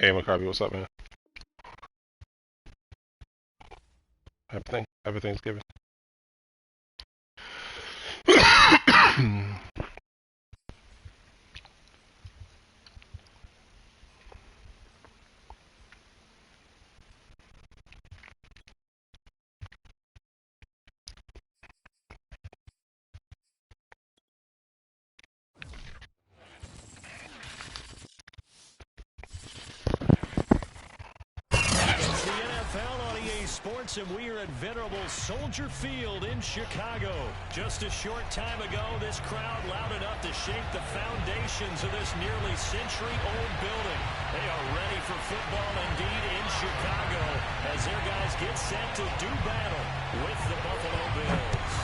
Hey, McCarvey, what's up, man? Happy Thanksgiving. It's the NFL on EA Sports, and we are at venerable Soldier Field in Chicago. Just a short time ago, this crowd loud enough to shake the foundations of this nearly century-old building. They are ready for football indeed in Chicago as their guys get set to do battle with the Buffalo Bills.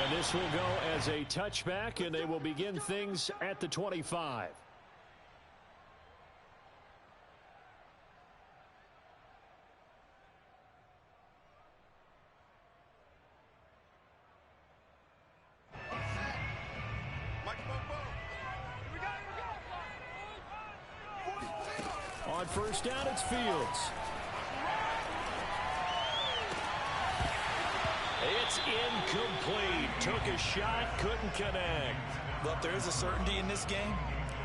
And this will go as a touchback, and they will begin things at the 25. On first down, it's Fields. It's incomplete. Took a shot, couldn't connect. Well, if there is a certainty in this game,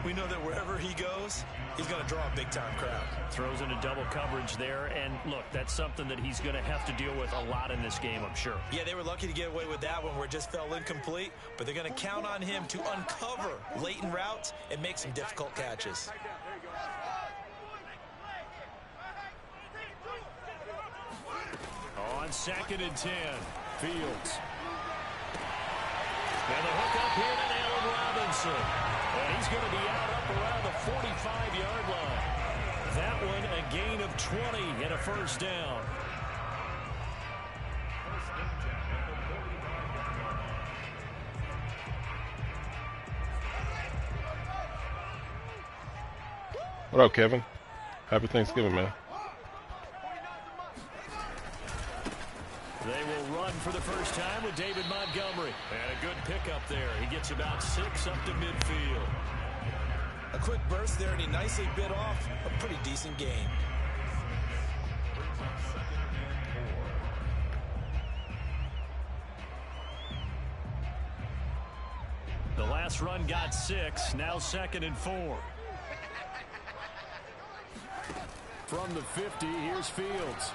we know that wherever he goes, he's going to draw a big-time crowd. Throws into double coverage there, and look, that's something that he's going to have to deal with a lot in this game, I'm sure. Yeah, they were lucky to get away with that one where it just fell incomplete, but they're going to count on him to uncover latent routes and make some difficult catches. On 2nd and 10, Fields. And the hook up here to Allen Robinson. And he's going to be out up around the 45-yard line. That one a gain of 20 and a first down. What up, Kevin? Happy Thanksgiving, man. They will run for the first time with David Montgomery. And a good pickup there. He gets about 6 up to midfield. A quick burst there, and he nicely bit off a pretty decent gain. The last run got 6. Now 2nd and 4. From the 50, here's Fields.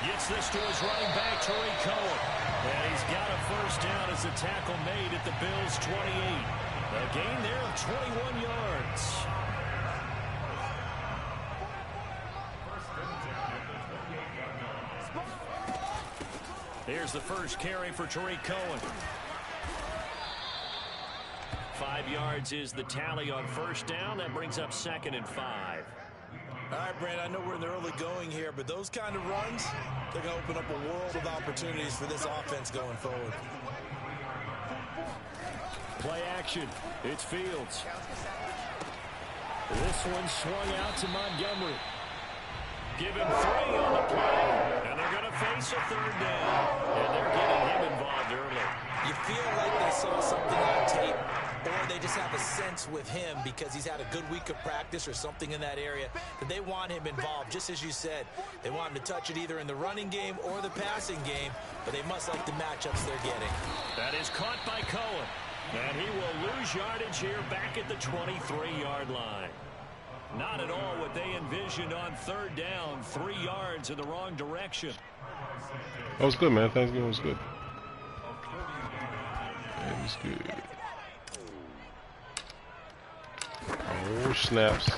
Gets this to his running back, Tariq Cohen. And he's got a first down as the tackle made at the Bills' 28. A gain there of 21 yards. Here's the first carry for Tariq Cohen. 5 yards is the tally on first down. That brings up 2nd and 5. All right, Brand, I know we're in the early going here, but those kind of runs, they're going to open up a world of opportunities for this offense going forward. Play action. It's Fields. This one swung out to Montgomery. Give him 3 on the play, and they're going to face a 3rd down. And they're getting him involved early. You feel like they saw something on tape, or they just have a sense with him because he's had a good week of practice or something in that area that they want him involved. Just as you said, they want him to touch it either in the running game or the passing game, but they must like the matchups they're getting. That is caught by Cohen, and he will lose yardage here back at the 23-yard line. Not at all what they envisioned on 3rd down. 3 yards in the wrong direction. That was good, man. Thanksgiving was good. It was good. Oh, snaps.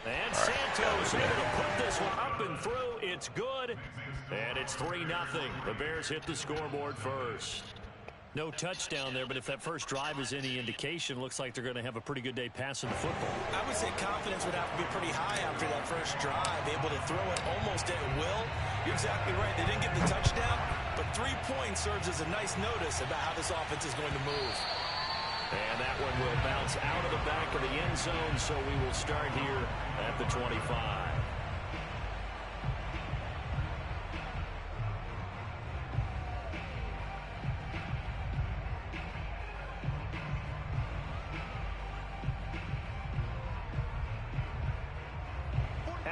And Santos able to put this one up and through. It's good. And it's 3-0. The Bears hit the scoreboard first. No touchdown there, but if that first drive is any indication, looks like they're going to have a pretty good day passing the football. I would say confidence would have to be pretty high after that first drive, able to throw it almost at will. You're exactly right. They didn't get the touchdown, but 3 points serves as a nice notice about how this offense is going to move. And that one will bounce out of the back of the end zone, so we will start here at the 25.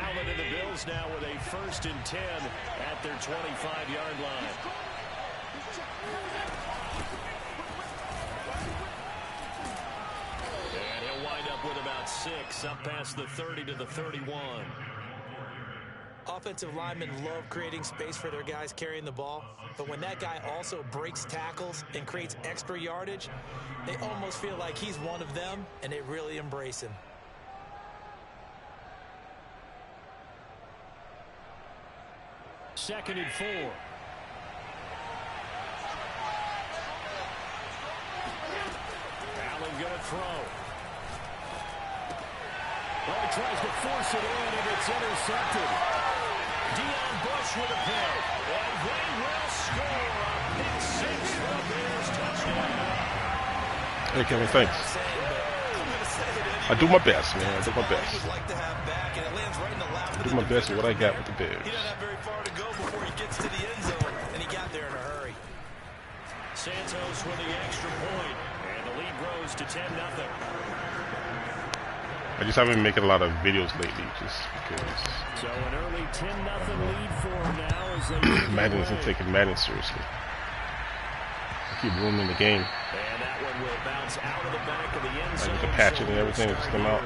Allen and the Bills now with a 1st and 10 at their 25-yard line. And he'll wind up with about 6 up past the 30 to the 31. Offensive linemen love creating space for their guys carrying the ball, but when that guy also breaks tackles and creates extra yardage, they almost feel like he's one of them, and they really embrace him. Second and 4. Allen going to throw. Well, he tries to force it in, and it's intercepted. Deion Bush with a pick, and they will score a pick 6 for the Bears touchdown. Hey, Kevin, thanks. I do my best, man. I do my best. I do my best with what I got with the Bears. He doesn't have very far to go before he gets to the end zone, and he got there in a hurry. Santos with the extra point, and the lead grows to 10-0. I just haven't been making a lot of videos lately, just because. So an early 10-0 lead for him now as they Madden isn't taking Madden seriously. I keep ruining the game. And that one will bounce out of the back of the end zone. Like the patch it and everything that just come out.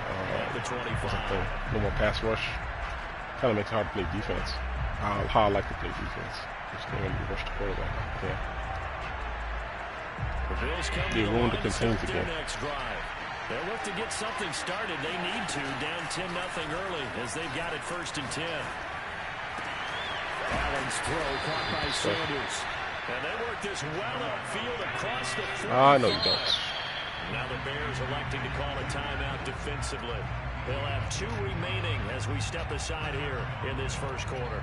No more pass rush. Kind of makes it hard to play defense. How I like to play defense. Just don't really rush the quarterback. Yeah. They ruined the contains again. They'll look to get something started. They need to. Down 10-0 early as they've got it 1st and 10. Allen's throw caught by Sanders. And they work this well upfield across the field. I know you don't. Now the Bears electing to call a timeout defensively. They'll have 2 remaining as we step aside here in this first quarter.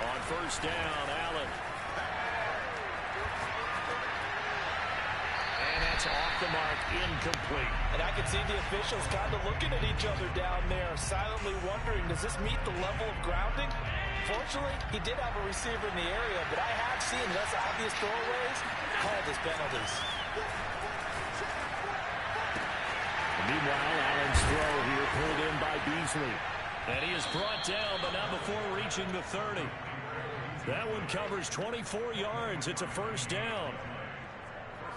On 1st down, Allen. And that's off the mark, incomplete. And I can see the officials kind of looking at each other down there, silently wondering, does this meet the level of grounding? Fortunately, he did have a receiver in the area, but I have seen less obvious throwaways called as penalties. Meanwhile, Allen's throw here pulled in by Beasley. And he is brought down, but not before reaching the 30. That one covers 24 yards. It's a 1st down.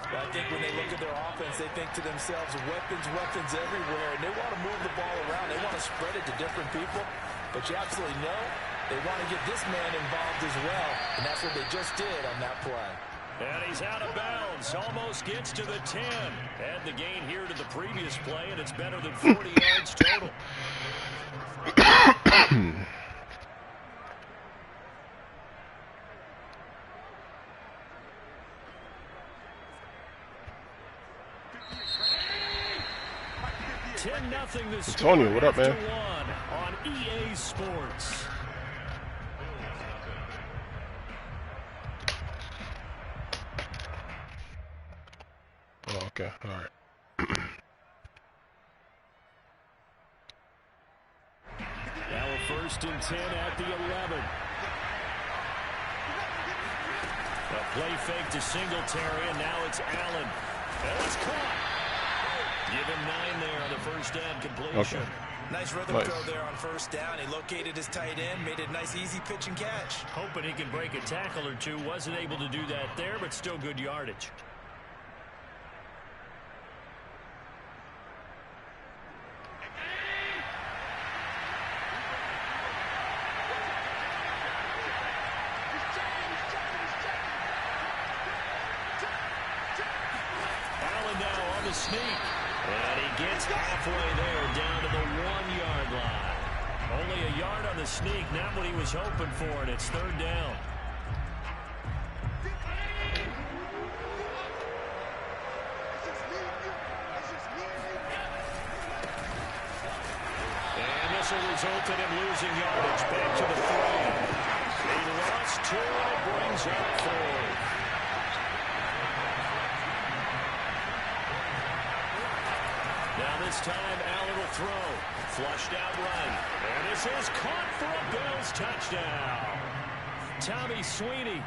I think when they look at their offense, they think to themselves, weapons everywhere, and they want to move the ball around. They want to spread it to different people, but you absolutely know they want to get this man involved as well, and that's what they just did on that play. And he's out of bounds, almost gets to the 10. Add the gain here to the previous play, and it's better than 40 yards total. Antonio, what up, man? On EA Sports. Oh, okay, all right. Now a 1st and 10 at the 11. A play fake to Singletary, and now it's Allen. And it's caught. Give him 9 there on the 1st down completion. Okay. Nice rhythm throw there on 1st down. He located his tight end, made it a nice, easy pitch and catch. Hoping he can break a tackle or two. Wasn't able to do that there, but still good yardage. Allen now on the sneak. And he gets halfway there, down to the 1-yard line. Only a yard on the sneak, not what he was hoping for, and it's 3rd down. And this will result in him losing yardage back to the 3. He lost 2, and it brings up 4. Now this time, Allen will throw. Flushed out right. And this is caught for a Bills touchdown. Tommy Sweeney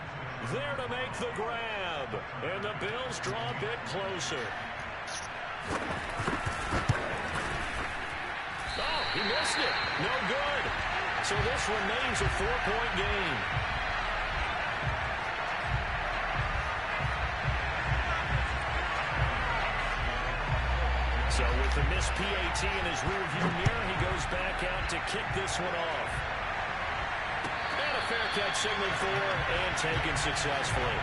there to make the grab. And the Bills draw a bit closer. Oh, he missed it. No good. So this remains a 4-point game. So with the missed PAT in his rearview mirror, he goes back out to kick this one off. And a fair catch signaled for and taken successfully.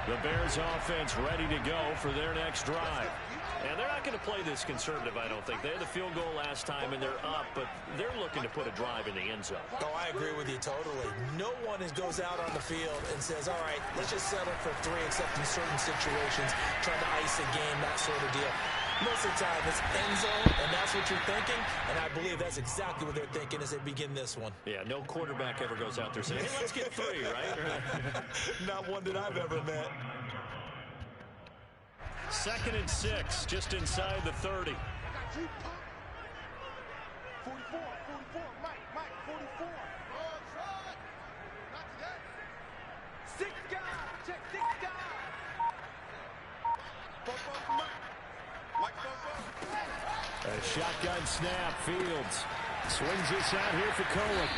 The Bears offense ready to go for their next drive. And they're not going to play this conservative, I don't think. They had the field goal last time, and they're up, but they're looking to put a drive in the end zone. Oh, I agree with you totally. No one goes out on the field and says, all right, let's just settle for 3, except in certain situations, trying to ice a game, that sort of deal. Most of the time, it's end zone, and that's what you're thinking, and I believe that's exactly what they're thinking as they begin this one. Yeah, no quarterback ever goes out there saying, hey, let's get 3, right? Not one that I've ever met. 2nd and 6, just inside the 30. 44, Mike, 44. Not today. 6 guys, check 6 guys. A shotgun snap, Fields. Swings this out here for Cohen.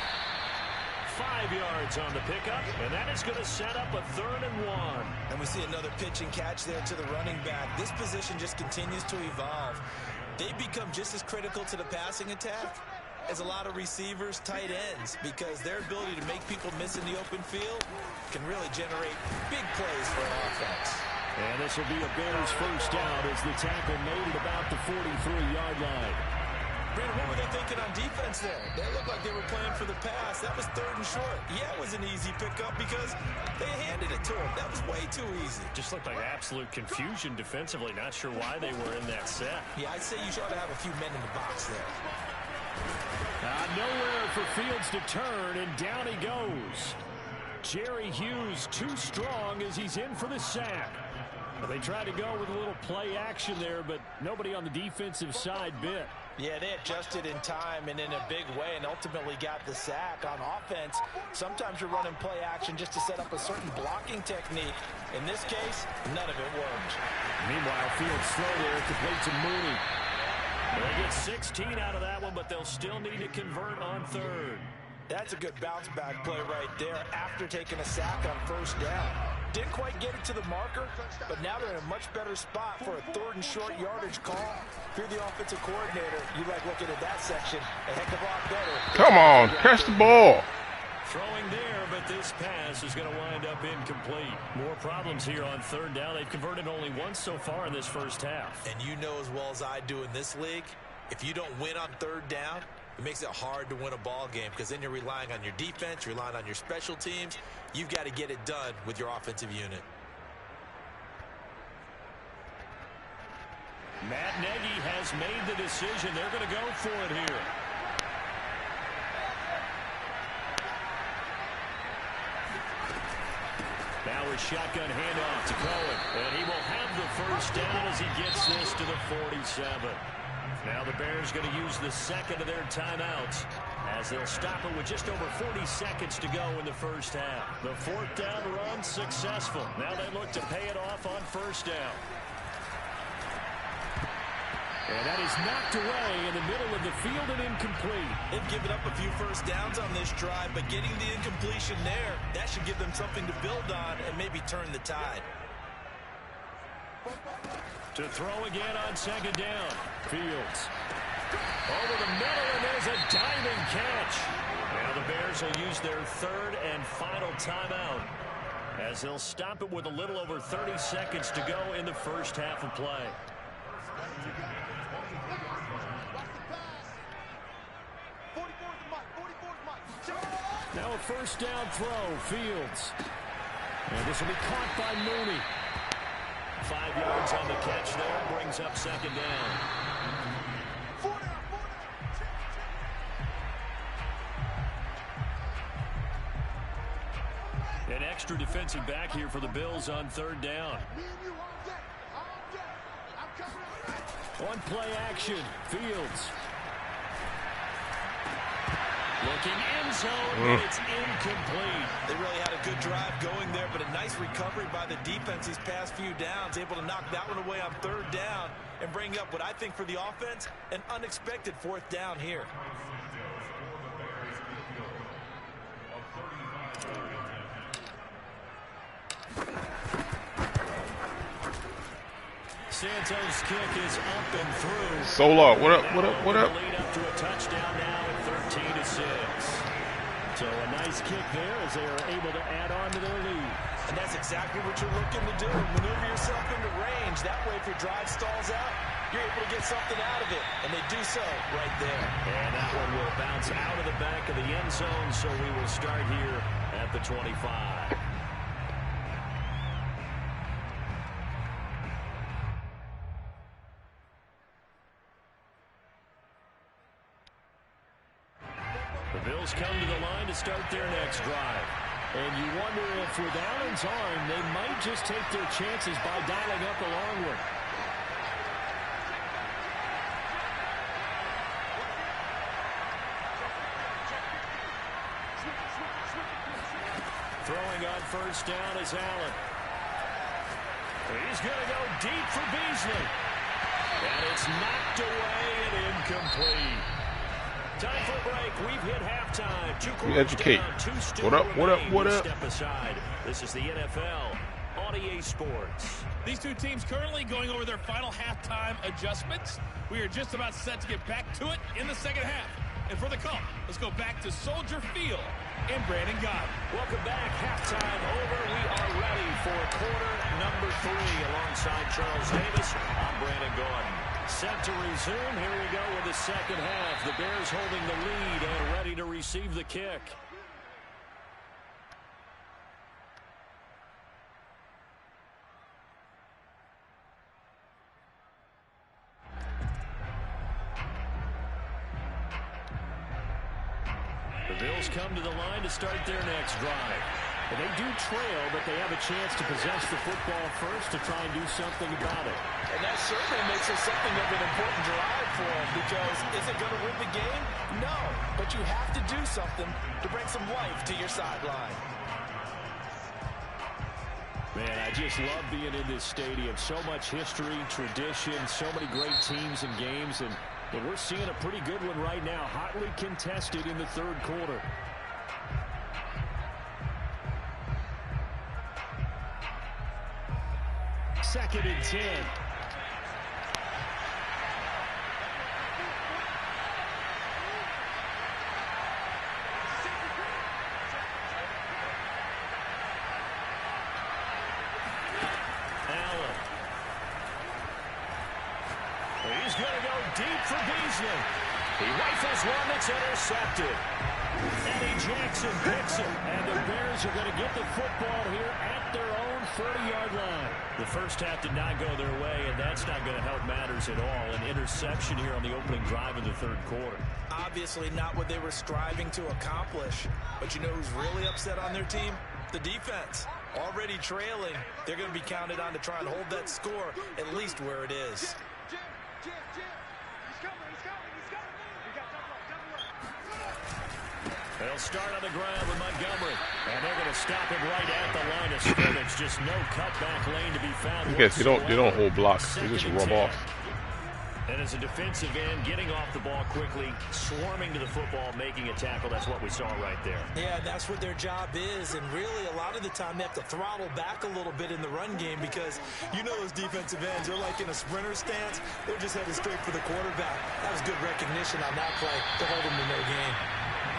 5 yards on the pickup, and that is going to set up a 3rd and 1. And we see another pitch and catch there to the running back. This position just continues to evolve. They become just as critical to the passing attack as a lot of receivers, tight ends, because their ability to make people miss in the open field can really generate big plays for an offense. And this will be a Bears first down as the tackle made at about the 43-yard line. Brandon, what were they thinking on defense there? They looked like they were playing for the pass. That was 3rd and short. Yeah, it was an easy pickup because they handed it to him. That was way too easy. Just looked like absolute confusion defensively. Not sure why they were in that set. Yeah, I'd say you ought to have a few men in the box there. Nowhere for Fields to turn, and down he goes. Jerry Hughes too strong as he's in for the sack. They tried to go with a little play action there, but nobody on the defensive side bit. Yeah, they adjusted in time and in a big way and ultimately got the sack. On offense, sometimes you're running play action just to set up a certain blocking technique. In this case, none of it worked. Meanwhile, Fields throw there complete to Mooney. They get 16 out of that one, but they'll still need to convert on 3rd. That's a good bounce-back play right there after taking a sack on 1st down. Didn't quite get it to the marker, but now they're in a much better spot for a 3rd and short yardage call. If you're the offensive coordinator, you like looking at that section a heck of a lot better. Come on, catch the ball. Throwing there, but this pass is going to wind up incomplete. More problems here on 3rd down. They've converted only once so far in this first half. And you know as well as I do in this league, if you don't win on 3rd down, it makes it hard to win a ball game because then you're relying on your defense, you're relying on your special teams. You've got to get it done with your offensive unit. Matt Nagy has made the decision. They're going to go for it here. Now a shotgun handoff to Cohen. And he will have the first down as he gets this to the 47. Now the Bears going to use the 2nd of their timeouts as they'll stop it with just over 40 seconds to go in the first half. The 4th down run successful. Now they look to pay it off on 1st down. And that is knocked away in the middle of the field and incomplete. They've given up a few first downs on this drive, but getting the incompletion there, that should give them something to build on and maybe turn the tide. To throw again on 2nd down. Fields. Over the middle, and there's a diving catch. Now the Bears will use their 3rd and final timeout as they'll stop it with a little over 30 seconds to go in the first half of play. Now a first down throw, Fields. And this will be caught by Mooney. 5 yards on the catch there. Brings up second down. An extra defensive back here for the Bills on third down. On play action, Fields. Looking end zone, but it's incomplete. They really had a good drive going there, but a nice recovery by the defense these past few downs, able to knock that one away on third down and bring up what I think for the offense, an unexpected fourth down here. Santos' kick is up and through. Solo, what up, what up, what up? Lead up to a touchdown now at 13-6. So a nice kick there as they are able to add on to their lead. And that's exactly what you're looking to do. Maneuver yourself into range. That way, if your drive stalls out, you're able to get something out of it. And they do so right there. And that one will bounce out of the back of the end zone, so we will start here at the 25. The Bills come to the line to start their next drive. And you wonder if with Allen's arm, they might just take their chances by dialing up a long one. Throwing on first down is Allen. He's going to go deep for Beasley. And it's knocked away and incomplete. Time for a break. We've hit halftime. Two quarters down, two still What up, what up, what up? Step aside. This is the NFL on EA Sports. These two teams currently going over their final halftime adjustments. We are just about set to get back to it in the second half. And for the call, let's go back to Soldier Field and Brandon Godden. Welcome back. Halftime over. We are ready for quarter number 3 alongside Charles Davis. I'm Brandon Gordon. Set to resume. Here we go with the second half. The Bears holding the lead and ready to receive the kick. The Bills come to the line to start their next drive. And they do trail, but they have a chance to possess the football first to try and do something about it. And that certainly makes it something of an important drive for them, because is it going to win the game? No, but you have to do something to bring some life to your sideline. Man, I just love being in this stadium. So much history, tradition, so many great teams and games, and we're seeing a pretty good one right now, hotly contested in the third quarter. Second and 10. Allen. He's going to go deep for Beasley. He rifles one that's intercepted. Eddie Jackson picks it, and the Bears are going to get the football here at their own 40-yard line. The first half did not go their way, and that's not going to help matters at all. An interception here on the opening drive of the third quarter. Obviously not what they were striving to accomplish. But you know who's really upset on their team? The defense. Already trailing. They're going to be counted on to try and hold that score at least where it is. They'll start on the ground with Montgomery, and they're going to stop him right at the line of scrimmage. Just no cutback lane to be found. I guess you don't hold blocks. You just rub off. And as a defensive end, getting off the ball quickly, swarming to the football, making a tackle. That's what we saw right there. Yeah, that's what their job is. And really, a lot of the time, they have to throttle back a little bit in the run game, because you know those defensive ends, they're like in a sprinter stance. They're just headed straight for the quarterback. That was good recognition on that play to hold him to no gain.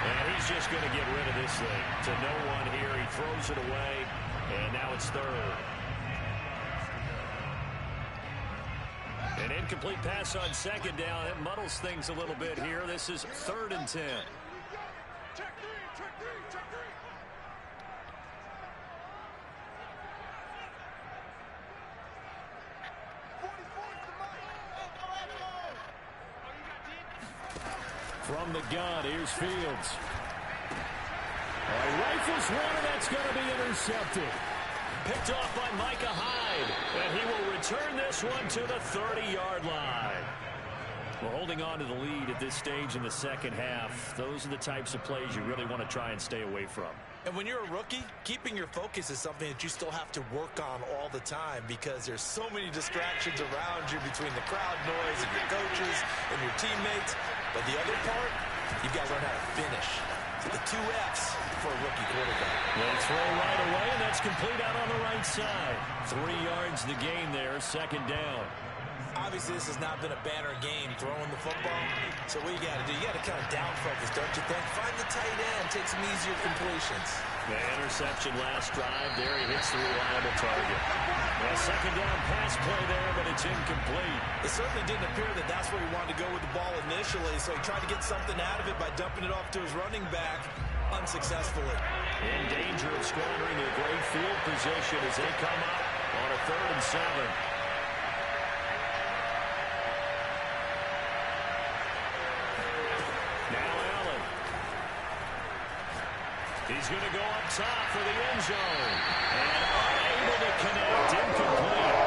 And he's just going to get rid of this thing to no one here. He throws it away, and now it's third. An incomplete pass on second down. It muddles things a little bit here. This is 3rd and 10. From the gun, here's Fields. Rifles one, and that's going to be intercepted. Picked off by Micah Hyde, and he will return this one to the 30-yard line. Well, holding on to the lead at this stage in the second half, those are the types of plays you really want to try and stay away from. And when you're a rookie, keeping your focus is something that you still have to work on all the time because there's so many distractions around you between the crowd noise and your coaches and your teammates. But the other part, you've got to learn how to finish. The 2 F's for a rookie quarterback. They throw right away, and that's complete out on the right side. 3 yards the gain there, second down. Obviously, this has not been a banner game throwing the football. So what you got to do, you got to kind of down focus, don't you think? Find the tight end, take some easier completions. The interception last drive there, he hits the reliable target. Well, second down pass play there, but it's incomplete. It certainly didn't appear that that's where he wanted to go with the ball initially, so he tried to get something out of it by dumping it off to his running back unsuccessfully. In danger of squandering a great field position as they come up on a 3rd and 7. He's going to go up top for the end zone. And unable to connect. Incomplete.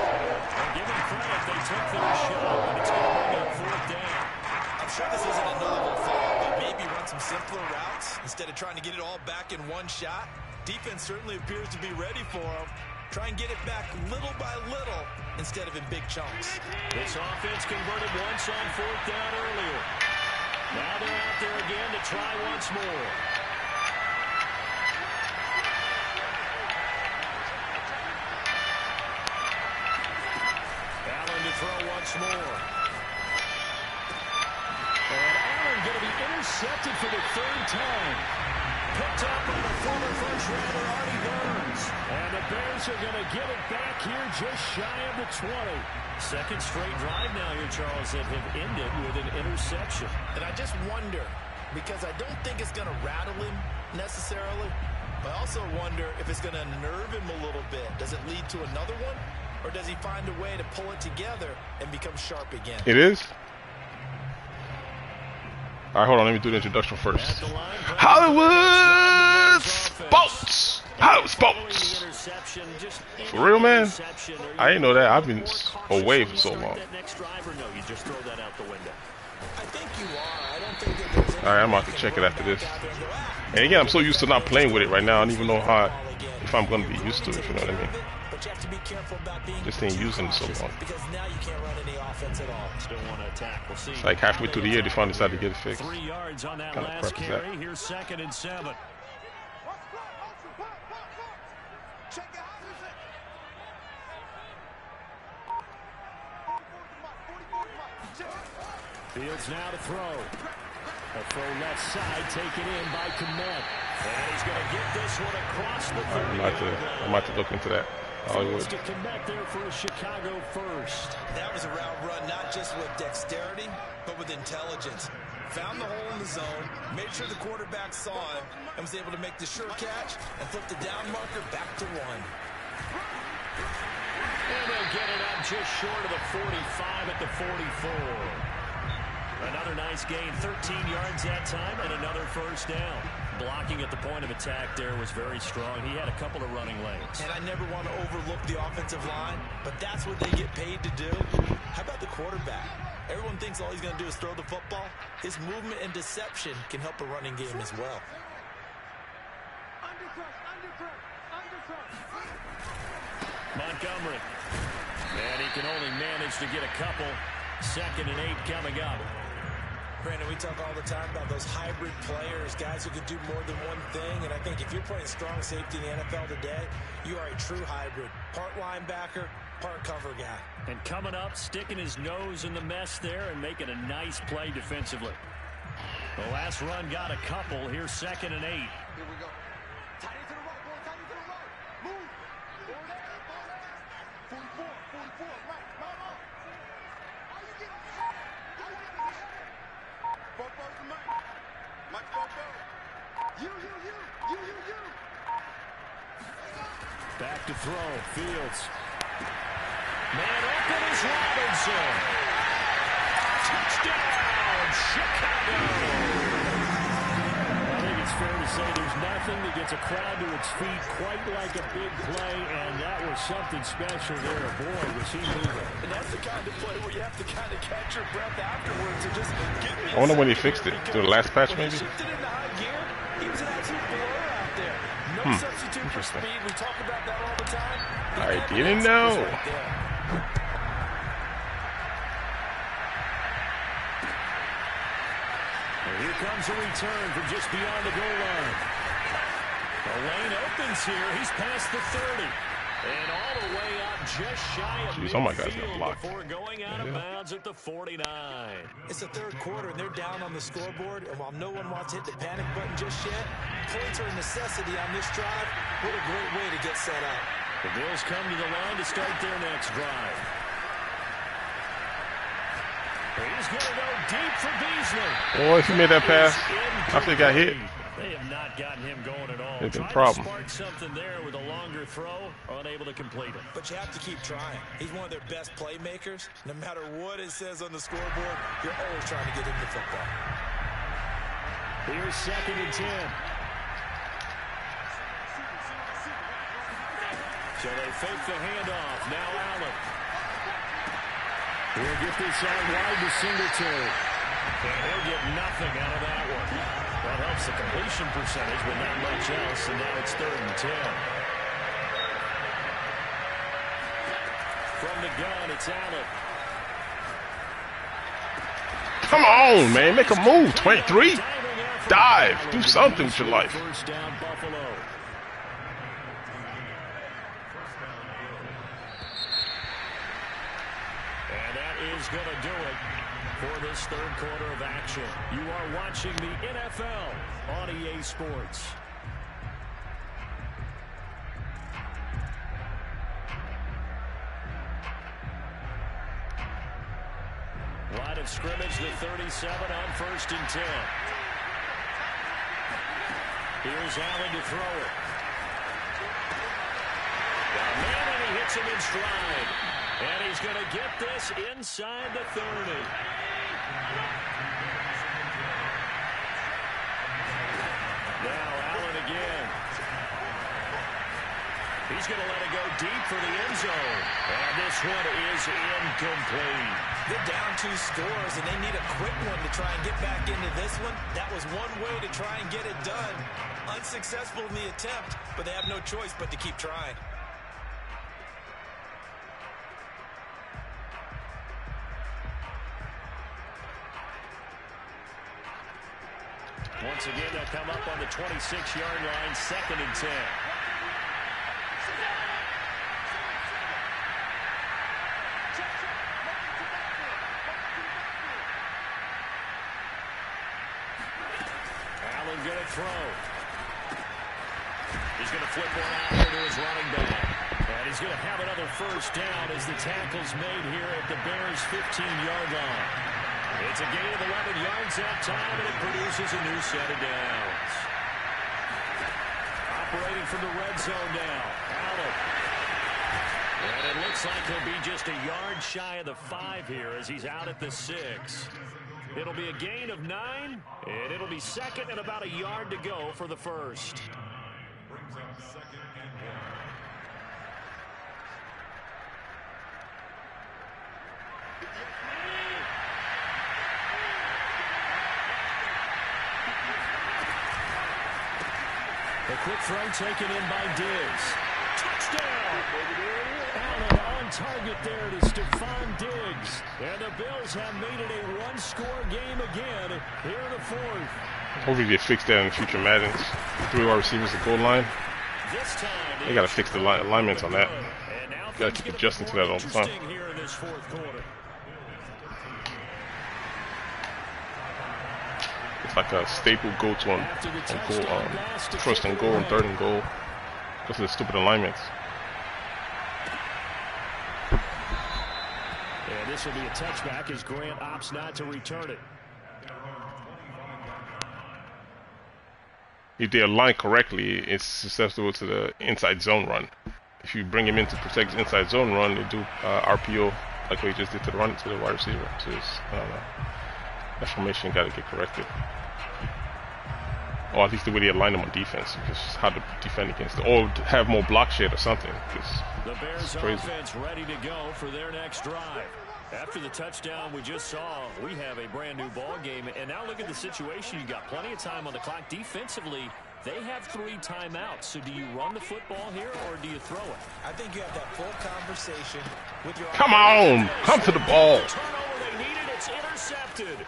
And give him credit. They took their shot, but it's going to bring up 4th down. I'm sure this isn't a knowable fall, but maybe run some simpler routes instead of trying to get it all back in one shot. Defense certainly appears to be ready for him. Try and get it back little by little instead of in big chunks. This offense converted once on 4th down earlier. Now they're out there again to try once more. Throw once more. And Allen going to be intercepted for the 3rd time. Picked up by the former first-rounder Artie Burns. And the Bears are going to get it back here just shy of the 20. Second straight drive now here, Charles, that have ended with an interception. And I just wonder, because I don't think it's going to rattle him necessarily, but I also wonder if it's going to nerve him a little bit. Does it lead to another one? Or does he find a way to pull it together and become sharp again? It is. All right, hold on. Let me do the introduction first. Hollywood Sports. Hollywood Sports. For real, man? I didn't know that. I've been away for so long. I think you are. I don't think that there's All right, I'm about to check it after this. And again, I'm so used to not playing with it right now. I don't even know if I'm going to be used to it, if you know what I mean. But you have to be careful about being just ain't using it so long. Because now you can't run any offense at all. Still want to attack. We'll see. It's like halfway through the year they finally decided to get it fixed. 3 yards on that Kind of last crap is carry. that? Here's 2nd and 7. Fields now to throw. A throw left side, taken in by Komet. And he's going to get this one across the 30. I'm about to look into that. Hollywood. To Komet there for a Chicago first. That was a route run, not just with dexterity, but with intelligence. Found the hole in the zone, made sure the quarterback saw him, and was able to make the sure catch and flip the down marker back to 1. And they'll get it up just short of the 45 at the 44. Another nice gain, 13 yards that time, and another first down. Blocking at the point of attack there was very strong. He had a couple of running lanes. And I never want to overlook the offensive line, but that's what they get paid to do. How about the quarterback? Everyone thinks all he's going to do is throw the football. His movement and deception can help a running game as well. Montgomery. And he can only manage to get a couple. 2nd and 8 coming up. Brandon, we talk all the time about those hybrid players, guys who can do more than one thing. And I think if you're playing strong safety in the NFL today, you are a true hybrid. Part linebacker, part cover guy. And coming up, sticking his nose in the mess there and making a nice play defensively. The last run got a couple. Here's 2nd and 8. Here we go. Tight end to the right, boy. Tight end to the right. Move. 44, 44, right. Line up. How you get here? How you get here? Four to Mike. Mike, four. You. Back to throw. Fields. Man open is Robinson. Touchdown, Chicago. say there's nothing that gets a crowd to its feet quite like a big play, and that was something special there. Boy, was he moving. And that's the kind of play where you have to kind of catch your breath afterwards and just get me. I wonder when he fixed it. Through the last patch, maybe? He shifted into high gear. He was an absolute blur out there. No substitute for speed. We talk about that all the time. I didn't know. Here comes a return from just beyond the goal line. The lane opens here. He's past the 30. And all the way up just shy of Jeez, oh my God, it's got midfield blocked. before going out of bounds at the 49. It's the third quarter, and they're down on the scoreboard. And while no one wants to hit the panic button just yet, points are a necessity on this drive. What a great way to get set up. The Bills come to the line to start their next drive. He's going to go deep for Beasley. Boy, if he made that pass after he got hit, They have not gotten him going at all. it's a Tried problem. to spark something there with a longer throw, unable to complete it. But you have to keep trying. He's one of their best playmakers. No matter what it says on the scoreboard, you're always trying to get him the football. Here's 2nd and 10. So they fake the handoff. Now Allen. We'll get this out wide to Singletary. And he'll get nothing out of that one. That helps the completion percentage, but not much else. And now it's 3rd and 10. From the gun, it's Allen. Come on, man. Make a move. 23. Dive. Do something with your life. First down, Buffalo. And that is going to do it for this third quarter of action. You are watching the NFL on EA Sports. Line of scrimmage, the 37 on 1st and 10. Here's Allen to throw it. Down man, and he hits him in stride. And he's going to get this inside the 30. Now Allen again. He's going to let it go deep for the end zone. And this one is incomplete. They're down 2 scores, and they need a quick one to try and get back into this one. That was one way to try and get it done. Unsuccessful in the attempt, but they have no choice but to keep trying. Once again, they'll come up on the 26-yard line, 2nd and 10. Allen going to throw. He's going to flip one out here to his running back. And he's going to have another first down as the tackle's made here at the Bears' 15-yard line. It's a gain of 11 yards that time, and it produces a new set of downs. Operating from the red zone now, Allen. And it looks like he'll be just a yard shy of the 5 here as he's out at the 6. It'll be a gain of 9, and it'll be 2nd and about a yard to go for the first. Brings up 2nd and 1. The quick throw taken in by Diggs. Touchdown! Allen on target there to Stephon Diggs. And the Bills have made it a one-score game again here in the 4th. Hopefully they fix that in future Maddens. 3 wide receivers at goal line. This time They got to fix the alignments on that. And now Got to keep adjusting to that all the time. here in this 4th quarter. It's like a staple go-to on goal, 1st and goal and 3rd and goal. Because of the stupid alignments. And this will be a touchback as Grant opts not to return it. If they align correctly, it's susceptible to the inside zone run. If you bring him in to protect the inside zone run, they do RPO like what he just did to the run to the wide receiver. So it's, I don't know. That formation got to get corrected. or at least the way they align them on defense, just how to defend against it, or have more block shit or something. The Bears crazy. offense ready to go for their next drive. After the touchdown we just saw, we have a brand new ball game. And now look at the situation. You got plenty of time on the clock. Defensively, they have 3 timeouts. So do you run the football here or do you throw it? I think you have that full conversation with your... Come on! Come to the ball! Turnover they needed. It's intercepted.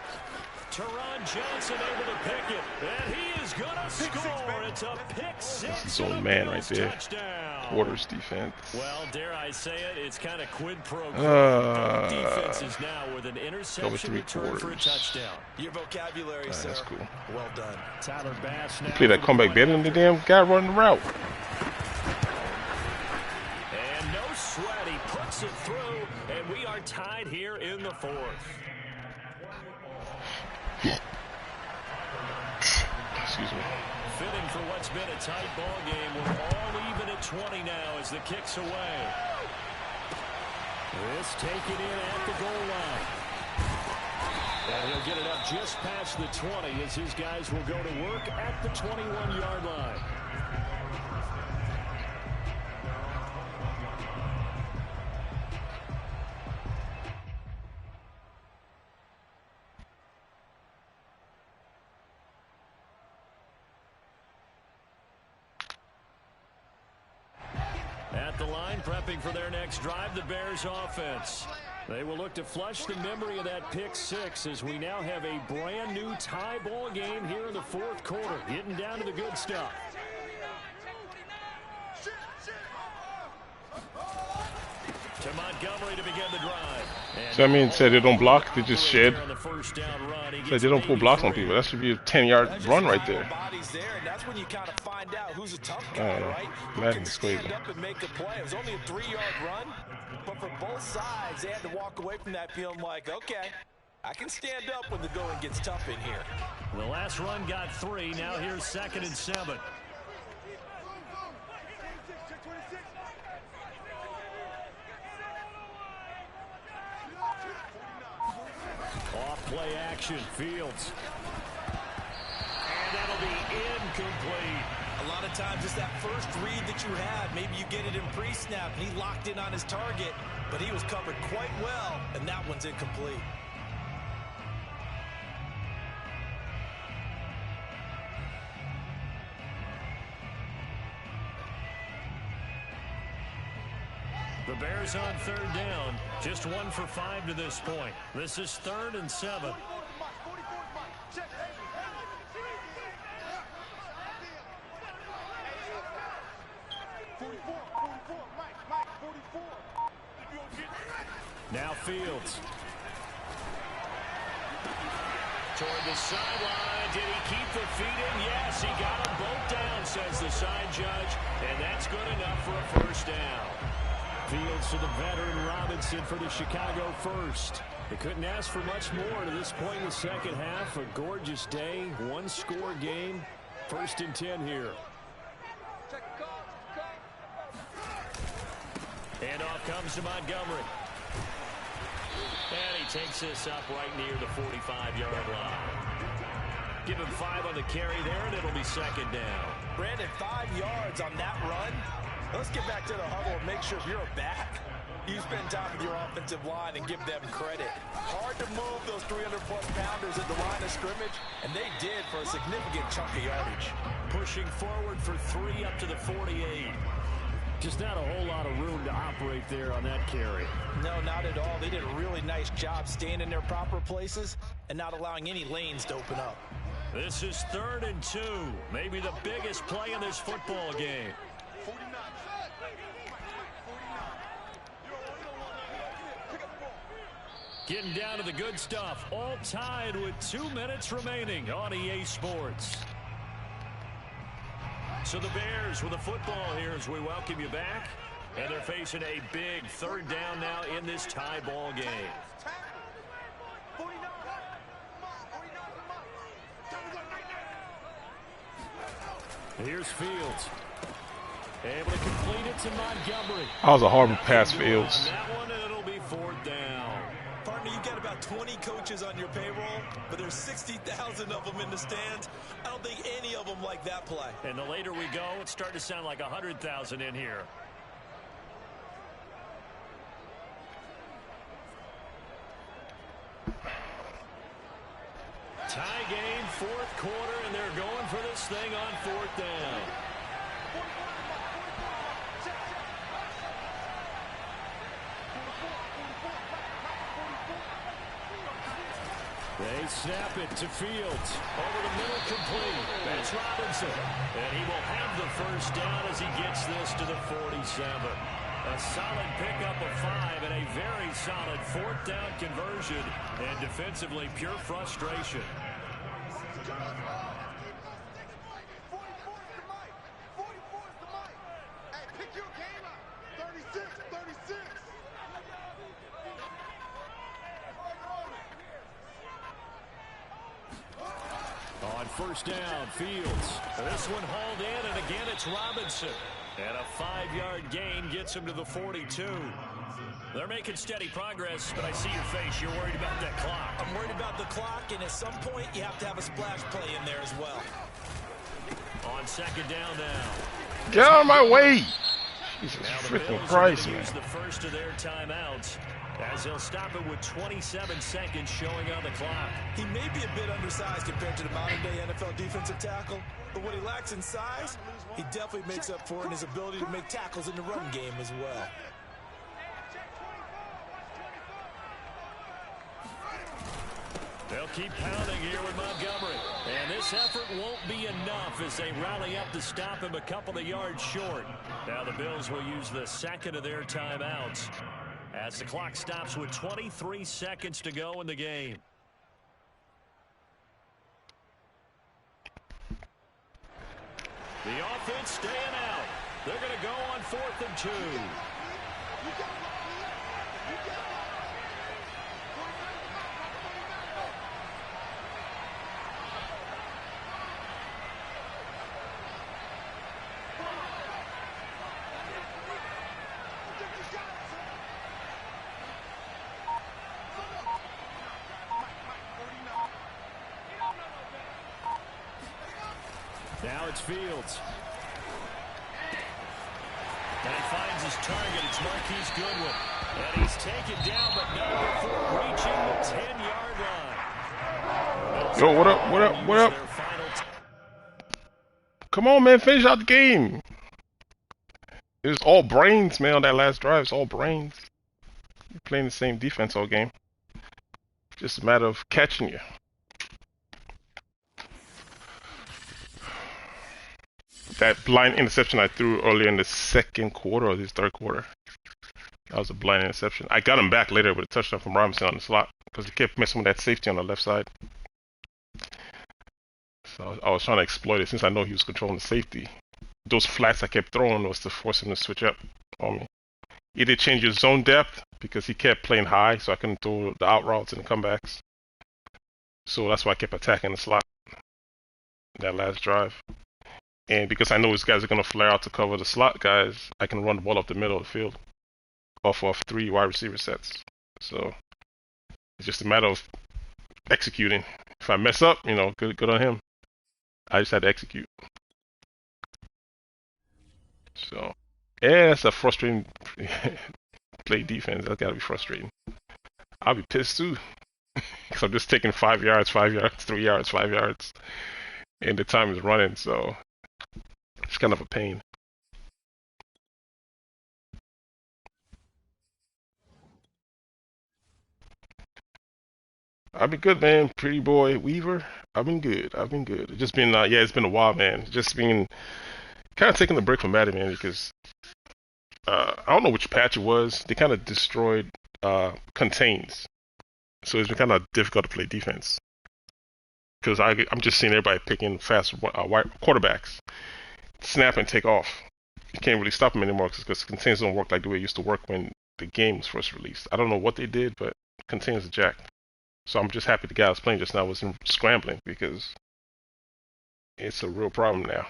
Teron Johnson able to pick it. And he is going to score. It's a pick 6. That's his own man right there. Touchdown. Quarters defense. Well, dare I say it, it's kind of quid pro quo. Defenses now with an Over interception 3 return for a quarters. touchdown. Your vocabulary, sir. That's cool. Well done. Tyler Bass now. Play that comeback better than the damn guy running the route. And no sweat, he puts it through, and we are tied here in the 4th. Excuse me. Fitting for what's been a tight ball game. We're all even at 20 now as the kick's away. This taken in at the goal line. And he'll get it up just past the 20 as his guys will go to work at the 21-yard line. At the line, prepping for their next drive, the Bears offense. They will look to flush the memory of that pick 6 as we now have a brand new tie ball game here in the 4th quarter. Getting down to the good stuff. To Montgomery to begin the drive. So I mean, said they don't block, they just shed. So they don't pull blocks on people. That should be a 10-yard run right there. That's when you kind of find out who's a tough I guy, don't know. right? Who Madden can is crazy. stand up and make a play. It was only a 3-yard run, but for both sides, they had to walk away from that feeling like, okay, I can stand up when the going gets tough in here. The last run got 3. Now here's 2nd and 7. Off play action, Fields. And that'll be incomplete. A lot of times it's that first read that you have. Maybe you get it in pre-snap, and he locked in on his target, but he was covered quite well, and that one's incomplete. The Bears on 3rd down. Just 1 for 5 to this point. This is 3rd and 7. Now Fields. Toward the sideline. Did he keep the feet in? Yes, he got them both down, says the side judge. And that's good enough for a first down. Fields to the veteran Robinson for the Chicago first. They couldn't ask for much more to this point in the second half. A gorgeous day, 1-score game. 1st and 10 here. And off comes to Montgomery. And he takes this up right near the 45-yard line. Give him 5 on the carry there, and it'll be 2nd down. Brandon, 5 yards on that run. Let's get back to the huddle and make sure if you're a back, you spend time with your offensive line and give them credit. Hard to move those 300-plus pounders at the line of scrimmage, and they did for a significant chunk of yardage. Pushing forward for 3 up to the 48. Just not a whole lot of room to operate there on that carry. No, not at all. They did a really nice job staying in their proper places and not allowing any lanes to open up. This is 3rd and 2. Maybe the biggest play in this football game. Getting down to the good stuff. All tied with 2 minutes remaining on EA Sports. So the Bears with the football here as we welcome you back. And they're facing a big 3rd down now in this tie ball game. Here's Fields. Able to complete it to Montgomery. That was a horrible pass, Fields. That one, it'll be 4th down. Partner, you got about 20 coaches on your payroll, but there's 60,000 of them in the stands. I don't think any of them like that play. And the later we go, it's starting to sound like 100,000 in here. Tie game, fourth quarter, and they're going for this thing on fourth down. They snap it to Fields. Over the middle, complete. That's Robinson. And he will have the first down as he gets this to the 47. A solid pickup of 5 and a very solid fourth down conversion. And defensively, pure frustration. 36. On first down, Fields. This one hauled in, and again it's Robinson. And a 5-yard gain gets him to the 42. They're making steady progress, but I see your face. You're worried about that clock. I'm worried about the clock, and at some point you have to have a splash play in there as well. On second down now. Get out of my way! Jesus Now the freaking Bills Christ, are going to man. use the first of their timeouts as they'll stop it with 27 seconds showing on the clock. He may be a bit undersized compared to the modern-day NFL defensive tackle, but what he lacks in size, he definitely makes up for in his ability to make tackles in the run game as well. They'll keep pounding here with Montgomery. And this effort won't be enough as they rally up to stop him a couple of yards short. Now the Bills will use the second of their timeouts as the clock stops with 23 seconds to go in the game. The offense staying out. They're going to go on 4th and 2. Now it's Fields. And he finds his target. It's Marquise Goodwin. And he's taken down, but not before reaching the 10-yard line. Yo, what up, what up, what up? Come on, man, finish out the game. It was all brains, man, on that last drive. It's all brains. You're playing the same defense all game. Just a matter of catching you. That blind interception I threw earlier in the second quarter or this third quarter. That was a blind interception. I got him back later with a touchdown from Robinson on the slot because he kept messing with that safety on the left side. So I was trying to exploit it since I know he was controlling the safety. Those flats I kept throwing was to force him to switch up on me. He did change his zone depth because he kept playing high, so I couldn't throw the out routes and the comebacks. So that's why I kept attacking the slot that last drive. And because I know these guys are going to flare out to cover the slot guys, I can run the ball up the middle of the field off of 3 wide receiver sets. So it's just a matter of executing. If I mess up, you know, good on him. I just had to execute. So, yeah, that's a frustrating play defense. That's got to be frustrating. I'll be pissed too. Because I'm just taking 5 yards, 5 yards, 3 yards, 5 yards. And the time is running, so it's kind of a pain. I've been good, man. Pretty boy Weaver. I've been good. It's just been, yeah, it's been a while, man. Just been kind of taking a break from Madden, man, because I don't know which patch it was. They kind of destroyed contains. So it's been kind of difficult to play defense. Because I'm just seeing everybody picking fast quarterbacks. Snap and take off. You can't really stop them anymore because containers don't work like the way it used to work when the game was first released. I don't know what they did, but containers are jacked. So I'm just happy the guy I was playing just now wasn't scrambling because it's a real problem now.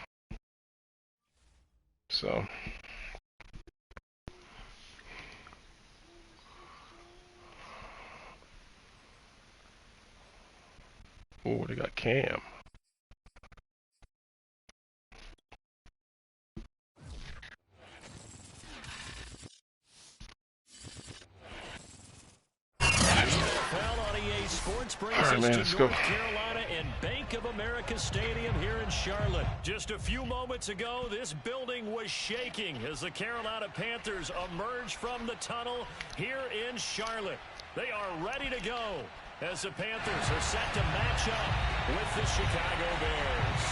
So Oh, they got Cam. Sports brings All right, us man, to let's North go. Carolina and Bank of America Stadium here in Charlotte. Just a few moments ago, this building was shaking as the Carolina Panthers emerge from the tunnel here in Charlotte. They are ready to go as the Panthers are set to match up with the Chicago Bears.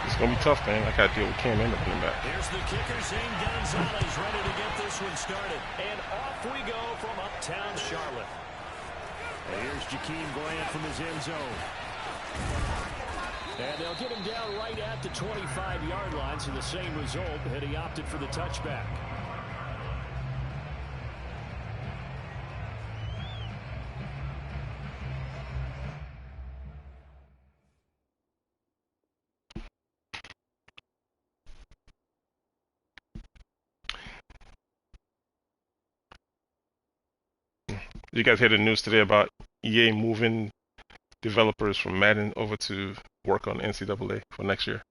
It's gonna be tough, man. I gotta deal with Cam and the running back. Here's the kicker, Zane Gonzalez, ready to get this one started. And off we go from uptown Charlotte. And here's Jakeem Grant from his end zone. And they'll get him down right at the 25-yard line, so the same result, and he opted for the touchback. You guys hear the news today about EA moving developers from Madden over to work on NCAA for next year?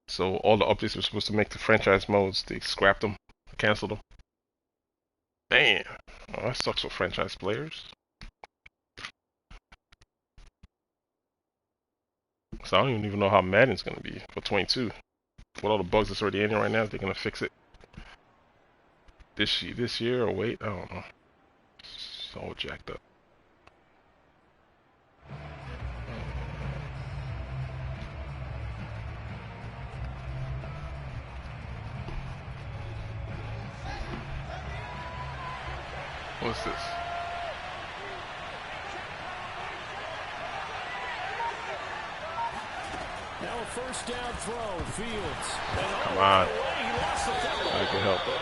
So all the updates were supposed to make the franchise modes, they scrapped them, canceled them. Damn, oh, that sucks for franchise players. So I don't even know how Madden's gonna be for 22. With all the bugs that's already in there right now, they're gonna fix it this year or wait, I don't know. It's all jacked up. What's this? Now a first down throw, Fields. Come on. He lost the football. I can help. The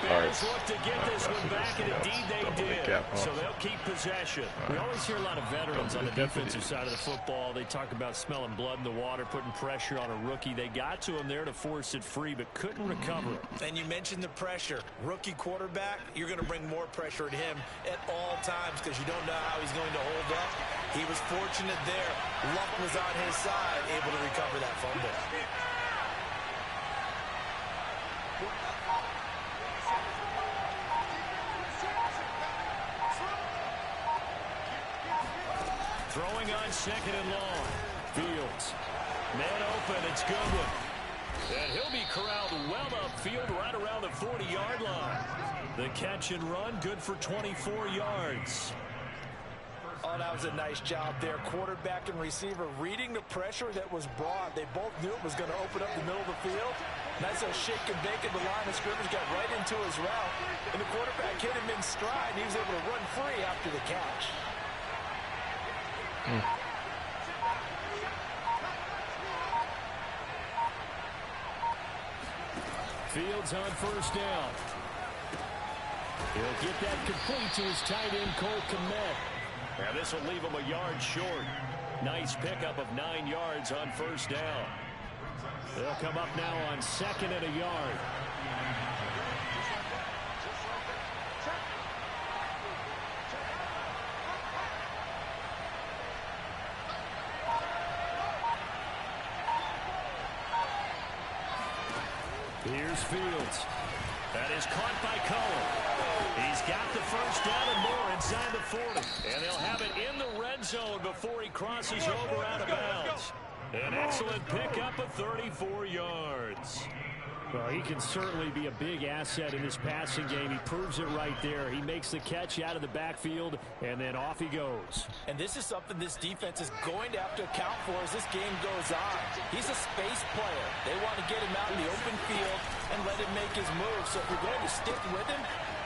All Bears right. look to get this one back, and indeed they did. Gap, So they'll keep possession. We always hear a lot of veterans on the defensive side of the football. They talk about smelling blood in the water, putting pressure on a rookie. They got to him there to force it free, but couldn't recover. And you mentioned the pressure. Rookie quarterback, you're going to bring more pressure at him at all times because you don't know how he's going to hold up. He was fortunate there. Luck was on his side, able to recover that fumble. Throwing on second and long. Fields. Man open, it's Goodwin. And he'll be corralled well upfield right around the 40-yard line. The catch and run, good for 24 yards. Oh, that was a nice job there. Quarterback and receiver reading the pressure that was brought. They both knew it was going to open up the middle of the field. Nice little shake and bake at the line of scrimmage, got right into his route. And the quarterback hit him in stride, and he was able to run free after the catch. Fields on first down. He'll get that complete to his tight end, Cole Kmet. Now this will leave him a yard short. Nice pickup of 9 yards on first down. They'll come up now on second and a yard. Here's Fields. That is caught by Cullen. He's got the first down and more inside the 40. And they'll have it in the red zone before he crosses over out of bounds. An excellent pickup of 34 yards. Well, he can certainly be a big asset in this passing game. He proves it right there. He makes the catch out of the backfield, and then off he goes. And this is something this defense is going to have to account for as this game goes on. He's a space player. They want to get him out in the open field and let him make his move. So if you're going to stick with him,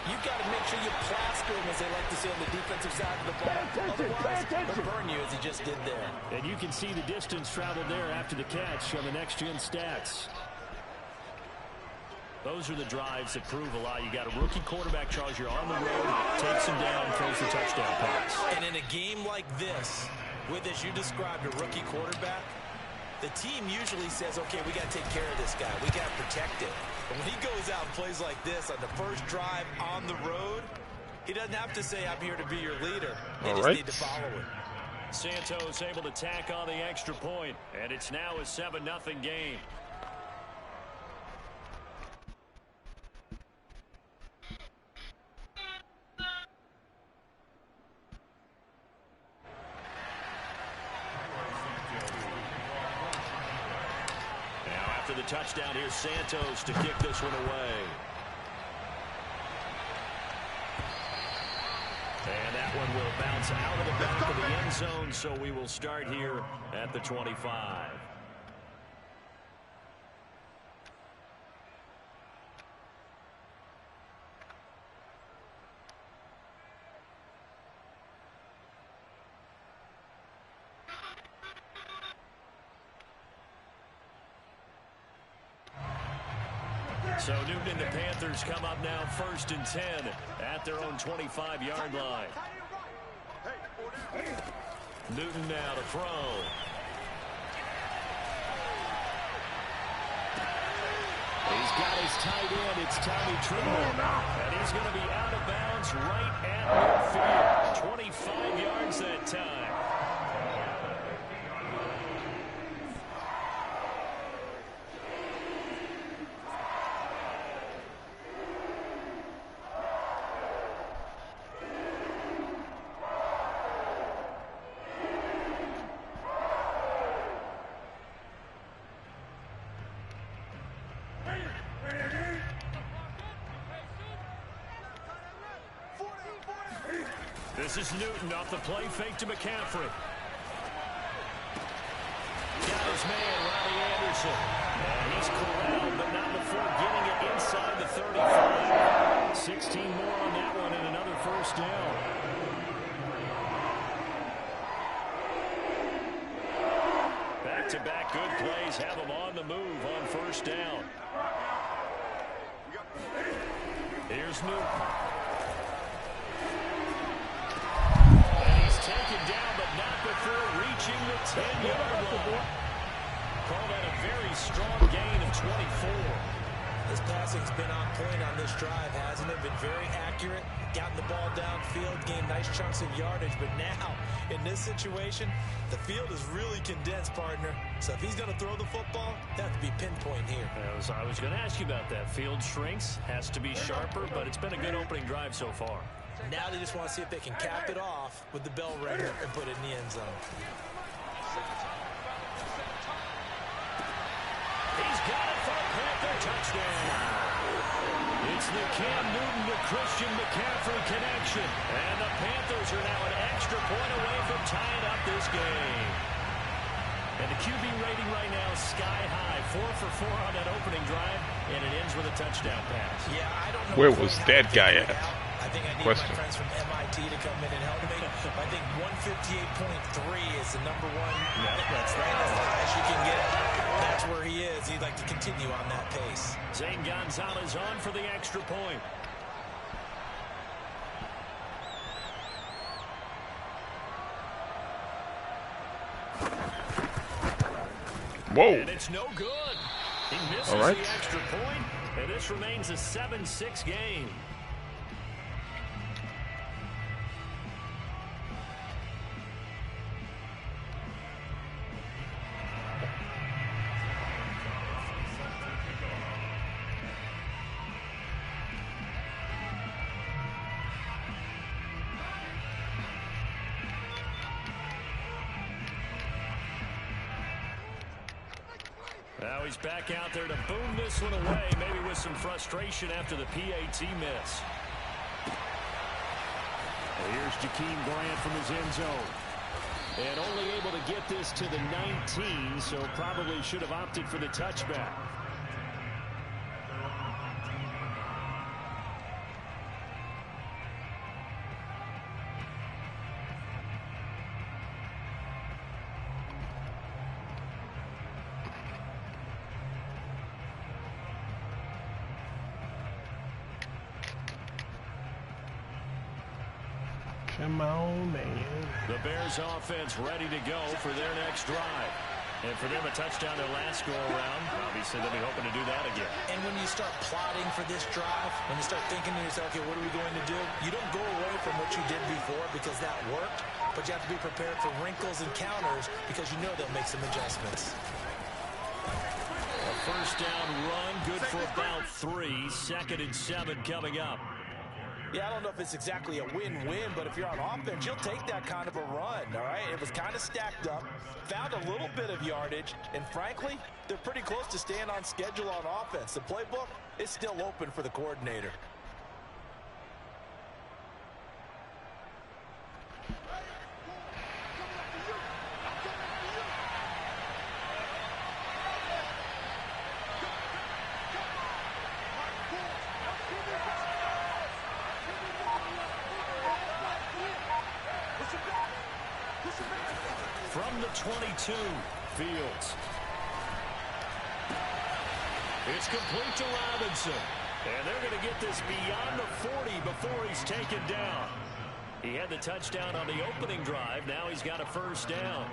you've got to make sure you plaster him, as they like to say on the defensive side of the ball. Otherwise, he'll burn you as he just did there. And you can see the distance traveled there after the catch on the next-gen stats. Those are the drives that prove a lot. You got a rookie quarterback, Charles. You're on the road, takes him down, throws the touchdown pass. And in a game like this, with, as you described, a rookie quarterback, the team usually says, okay, we got to take care of this guy. We got to protect it. But when he goes out and plays like this on the first drive on the road, he doesn't have to say, I'm here to be your leader. They just need to follow him. Santos able to tack on the extra point, and it's now a 7-0 game. Now after the touchdown, here's Santos to kick this one away. And that one will bounce out of the back of the end zone, so we will start here at the 25. So Newton and the Panthers come up now 1st and 10 at their own 25-yard line. Newton now to throw. He's got his tight end. It's Tommy Trimble. And he's going to be out of bounds right at midfield. 25 yards that time. This is Newton off the play fake to McCaffrey. Got his man, Ronnie Anderson. And he's corralled, but not before getting it inside the 35. 16 more on that one and another first down. Back-to-back good plays have him on the move on first down. Here's Newton. Taken down, but not before reaching the 10-yard line. Call that a very strong gain of 24. His passing's been on point on this drive, hasn't it? Been very accurate, gotten the ball downfield, gained nice chunks of yardage. But now, in this situation, the field is really condensed, partner. So if he's going to throw the football, that has to be pinpoint here. I was going to ask you about that. Field shrinks, has to be sharper, but it's been a good opening drive so far. Now they just want to see if they can cap it off with the bell ringer and put it in the end zone. He's got it for a Panther touchdown. It's the Cam Newton to Christian McCaffrey connection. And the Panthers are now an extra point away from tying up this game. And the QB rating right now is sky high. 4 for 4 on that opening drive, and it ends with a touchdown pass. Yeah, I don't know. Where was that guy at? I think I need Question. my friends from MIT to come in and help me. I think 158.3 is the number one. That's right. That's the highest you can get. That's where he is. He'd like to continue on that pace. Zane Gonzalez on for the extra point. Whoa. And it's no good. He misses All right. the extra point, and this remains a 7-6 game. Now he's back out there to boom this one away, maybe with some frustration after the PAT miss. Here's Jakeem Grant from his end zone. And only able to get this to the 19, so probably should have opted for the touchback. Come on, man. The Bears offense ready to go for their next drive. And for them, a touchdown their last go-around. Obviously, they'll be hoping to do that again. And when you start plotting for this drive, when you start thinking to yourself, okay, what are we going to do? You don't go away from what you did before because that worked, but you have to be prepared for wrinkles and counters because you know they'll make some adjustments. A first down run, good for about 3. 2nd and 7 coming up. Yeah, I don't know if it's exactly a win-win, but if you're on offense, you'll take that kind of a run, all right? It was kind of stacked up, found a little bit of yardage, and frankly, they're pretty close to staying on schedule on offense. The playbook is still open for the coordinator. From the 22, Fields. It's complete to Robinson. And they're going to get this beyond the 40 before he's taken down. He had the touchdown on the opening drive. Now he's got a first down.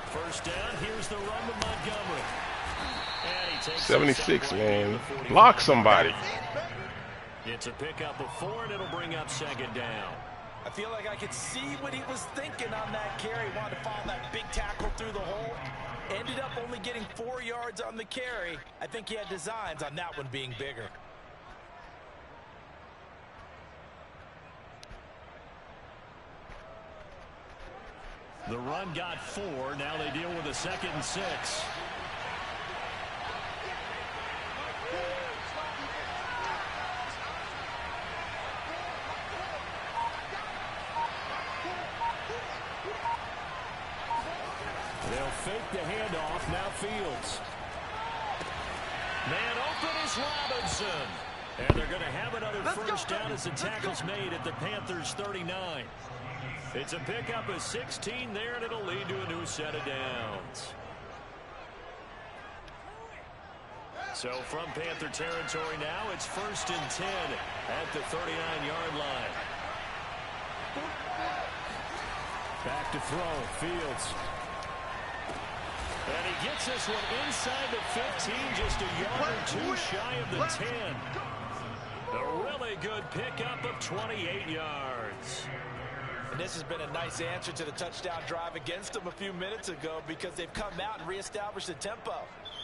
First down, here's the run to Montgomery. And he takes 76, man. Block somebody. It's a pickup of 4, and it'll bring up 2nd down. I feel like I could see what he was thinking on that carry. Wanted to follow that big tackle through the hole. Ended up only getting 4 yards on the carry. I think he had designs on that one being bigger. The run got 4. Now they deal with a 2nd and 6. They'll fake the handoff. Now Fields. Man open is Robinson. And they're going to have another first down as the tackle's made at the Panthers' 39. It's a pickup of 16 there, and it'll lead to a new set of downs. So from Panther territory now, it's 1st and 10 at the 39-yard line. Back to throw, Fields. And he gets this one inside the 15, just a yard or 2 shy of the 10. A really good pickup of 28 yards. And this has been a nice answer to the touchdown drive against them a few minutes ago because they've come out and reestablished the tempo.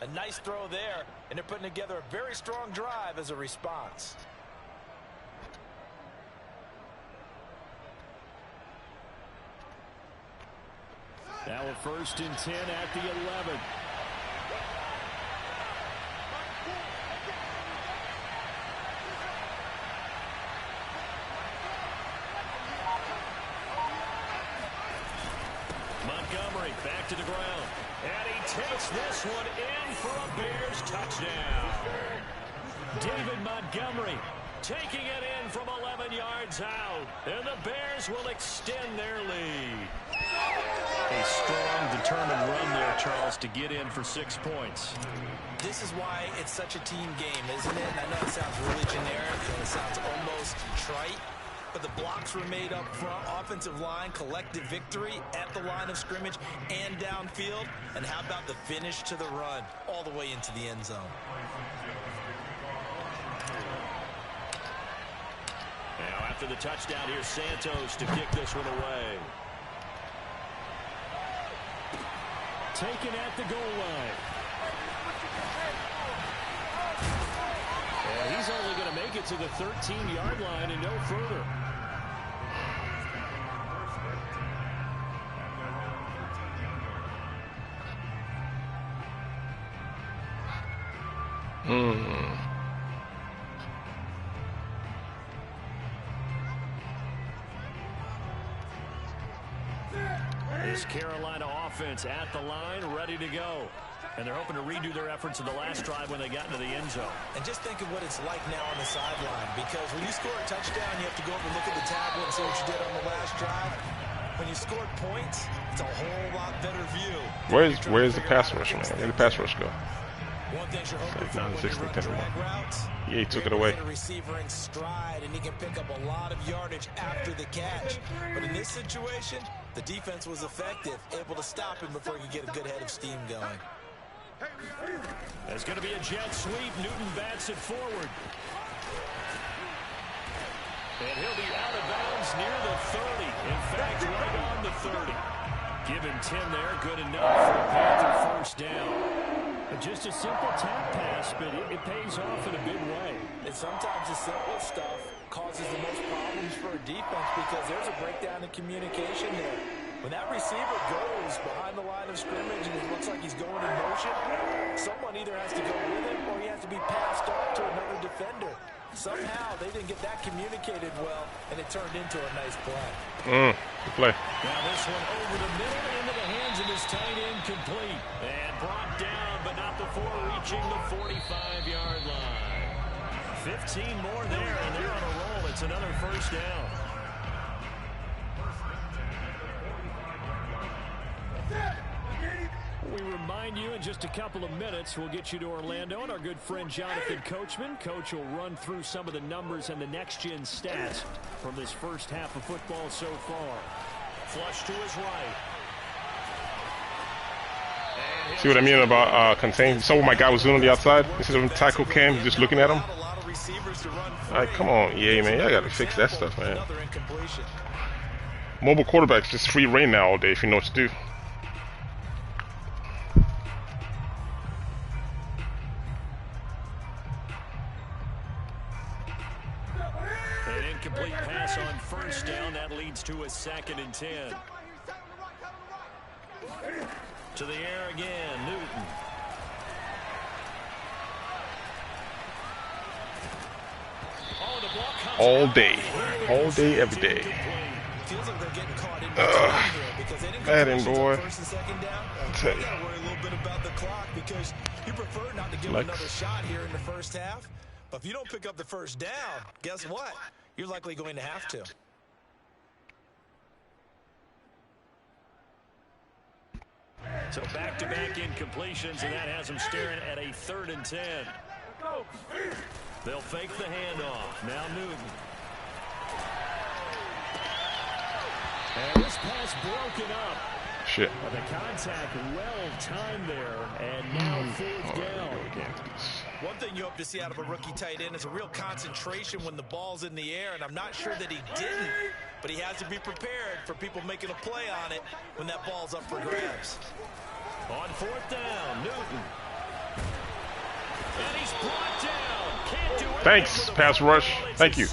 A nice throw there, and they're putting together a very strong drive as a response. Now a 1st and 10 at the 11. Montgomery back to the ground. And he takes this one in for a Bears touchdown. David Montgomery taking it in from 11 yards out. And the Bears will extend their lead. A strong, determined run there, Charles, to get in for 6 points. This is why it's such a team game, isn't it? And I know it sounds really generic and it sounds almost trite, but the blocks were made up front, offensive line, collective victory at the line of scrimmage and downfield. And how about the finish to the run all the way into the end zone? Now after the touchdown, here's Santos to kick this one away. Taken at the goal line. And he's only going to make it to the 13-yard line and no further. defense at the line, ready to go. And they're hoping to redo their efforts in the last drive when they got into the end zone. And just think of what it's like now on the sideline, because when you score a touchdown, you have to go over and look at the tablet and see what you did on the last drive. When you scored points, it's a whole lot better view. Where's the pass rush, man? Where did the pass rush go? One thing you're hoping for Now when the you 6 run to 10 drag routes, Yeah, he took it you're able away. to hit a receiver in stride, and he can pick up a lot of yardage after the catch. But in this situation, the defense was effective, able to stop him before he could get a good head of steam going. There's going to be a jet sweep. Newton bats it forward. And he'll be out of bounds near the 30. In fact, right on the 30. Give him 10 there. Good enough for a Panther first down. Just a simple tap pass, but it pays off in a big way. And sometimes the simple stuff causes the most problems for a defense because there's a breakdown in communication there. When that receiver goes behind the line of scrimmage and it looks like he's going in motion, someone either has to go with him or he has to be passed off to another defender. Somehow they didn't get that communicated well, and it turned into a nice play. Good play. Now this one over the middle into the hands of his tight end, complete. And brought down, but not before reaching the 45-yard line. 15 more there, and they're on a roll. It's another first down. We remind you in just a couple of minutes, we'll get you to Orlando and our good friend Jonathan Coachman. Coach will run through some of the numbers and the next-gen stats from this first half of football so far. Flush to his right. See what I mean about contain? You saw what my guy was doing on the outside? Instead of tackle Cam, he's just looking at him. Alright, come on. Yeah, man. Y'all gotta fix that stuff, man. Mobile quarterbacks just free reign now all day if you know what to do. An incomplete pass on first down. That leads to a 2nd and 10. To the air again, Newton. Oh, the ball comes All out. day, every day. Feels like they're getting caught in here because they didn't Madden, conversions on boy. first and second down. I'll tell You you. gotta worry a little bit about the clock because you prefer not to give Lex. another shot here in the first half. But if you don't pick up the first down, guess what? You're likely going to have to. So back-to-back incompletions, and that has them staring at a 3rd and 10. They'll fake the handoff. Now Newton. And this pass broken up. Shit. But the contact well-timed there, and now 4th down. One thing you hope to see out of a rookie tight end is a real concentration when the ball's in the air, and I'm not sure that he didn't, but he has to be prepared for people making a play on it when that ball's up for grabs. On 4th down, Newton. And he's brought down. Can't do it. Thanks, pass rush. Thank you.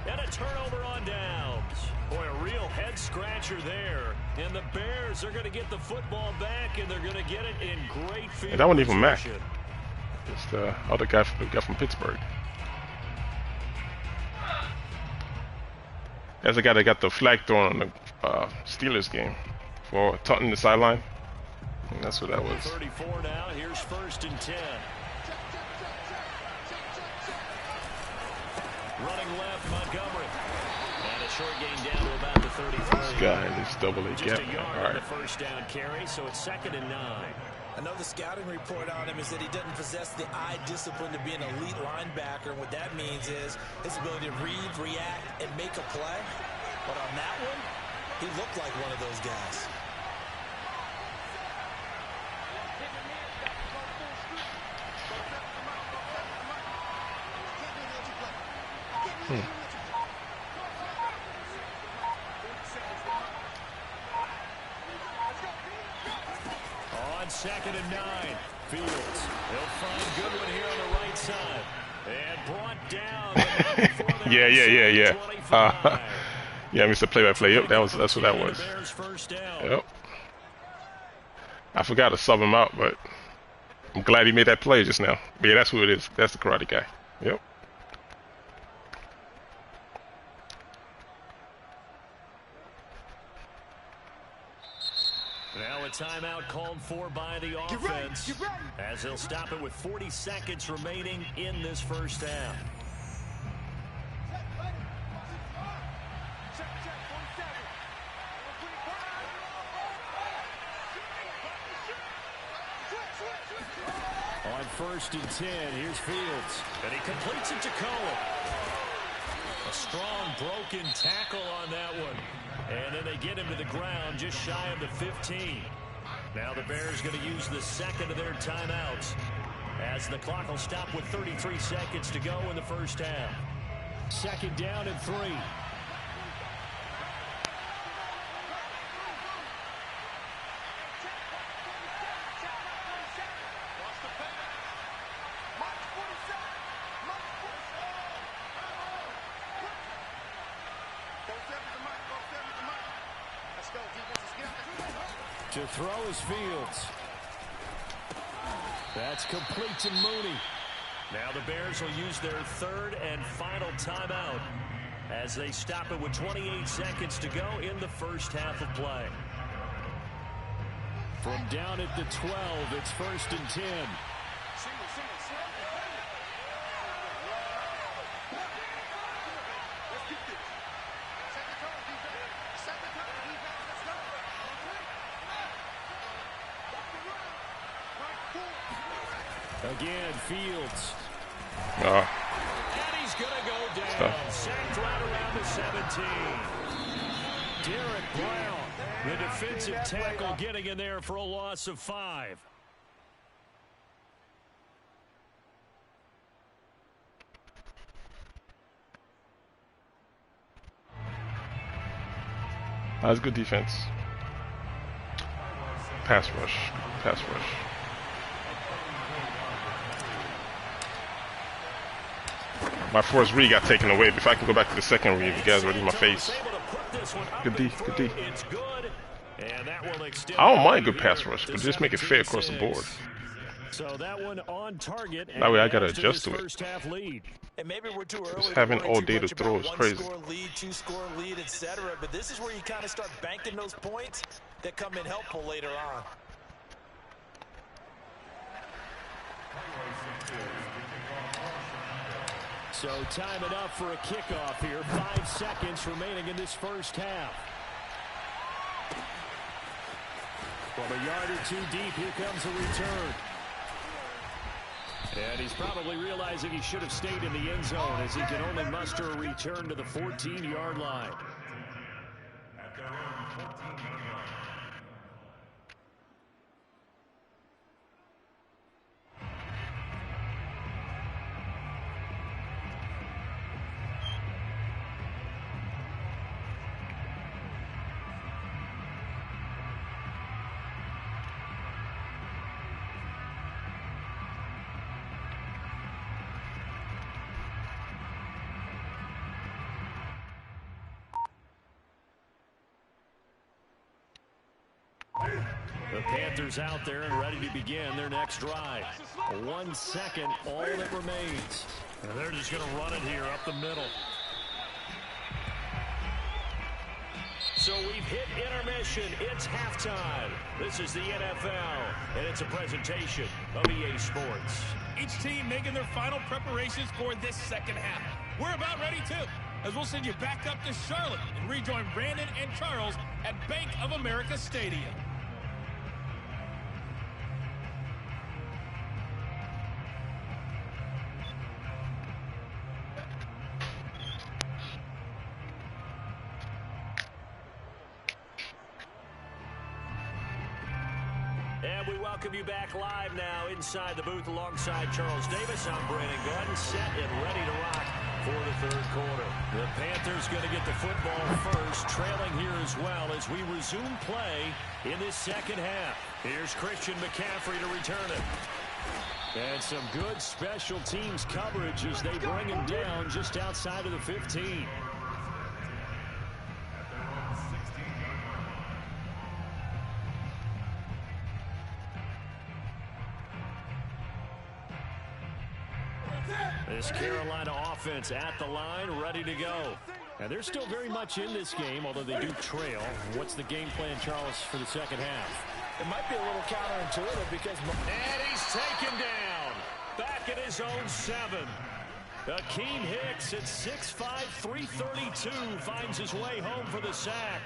And a turnover on downs. Boy, a real head-scratcher there. And the Bears are going to get the football back, and they're going to get it in great field. And that wasn't even Mac. position. It's the other guy from Pittsburgh. That's the guy that got the flag thrown on the Steelers game for taunting the sideline. And that's what that was. 34 now. Here's 1st and 10. Running left, Montgomery. And a short gain down to about the 33. This guy in this double A Just gap. a yard All on right. the first down carry, so it's 2nd and 9. Another scouting report on him is that he doesn't possess the eye discipline to be an elite linebacker, and what that means is his ability to read, react, and make a play. But on that one, he looked like one of those guys. On 2nd and 9, Fields. He'll find Goodwin here on the right side. And brought down. But not before they're Yeah. inside 25. Yeah, Mr. Play-by-Play. Yep, that's what that was. Bears first down. Yep. I forgot to sub him out, but I'm glad he made that play just now. But yeah, that's who it is. That's the karate guy. Yep. Now a timeout called for by the offense, as they'll stop it with 40 seconds remaining in this first half. On 1st and 10, here's Fields. And he completes it to Cohen. A strong broken tackle on that one. And then they get him to the ground just shy of the 15. Now the Bears going to use the second of their timeouts, as the clock will stop with 33 seconds to go in the first half. 2nd down and 3. To throw is Fields. That's complete to Mooney. Now the Bears will use their 3rd and final timeout, as they stop it with 28 seconds to go in the first half of play. From down at the 12, it's 1st and 10. Again, Fields. And he's going to go down. Sacked right around the 17. Derek Brown, the defensive tackle, getting in there for a loss of 5. That's good defense. Pass rush. Pass rush. My first read got taken away. If I can go back to the second read, you guys ready in my face. Good D, good D. I don't mind good pass rush, but just make it fair across the board. So that one on target. That way I gotta adjust to it. And maybe we're too early. Just having all day to throw is crazy. One-score lead, two-score lead, etc. But this is where you kind of start banking those points that come in helpful later on. So time it up for a kickoff here. 5 seconds remaining in this first half. From a yard or two deep, here comes a return. And he's probably realizing he should have stayed in the end zone, as he can only muster a return to the 14-yard line. The Panthers out there and ready to begin their next drive. 1 second, all that remains. And they're just going to run it here up the middle. So we've hit intermission. It's halftime. This is the NFL, and it's a presentation of EA Sports. Each team making their final preparations for this second half. We're about ready, too, as we'll send you back up to Charlotte and rejoin Brandon and Charles at Bank of America Stadium. And we welcome you back live now inside the booth alongside Charles Davis. I'm Brandon Gunn, set and ready to rock for the third quarter. The Panthers going to get the football first, trailing here as well as we resume play in this second half. Here's Christian McCaffrey to return it. And some good special teams coverage as they bring him down just outside of the 15. This Carolina offense at the line, ready to go. And they're still very much in this game, although they do trail. What's the game plan, Charles, for the second half? It might be a little counterintuitive because... And he's taken down. Back at his own 7. Akeem Hicks at 6'5", 332 finds his way home for the sack.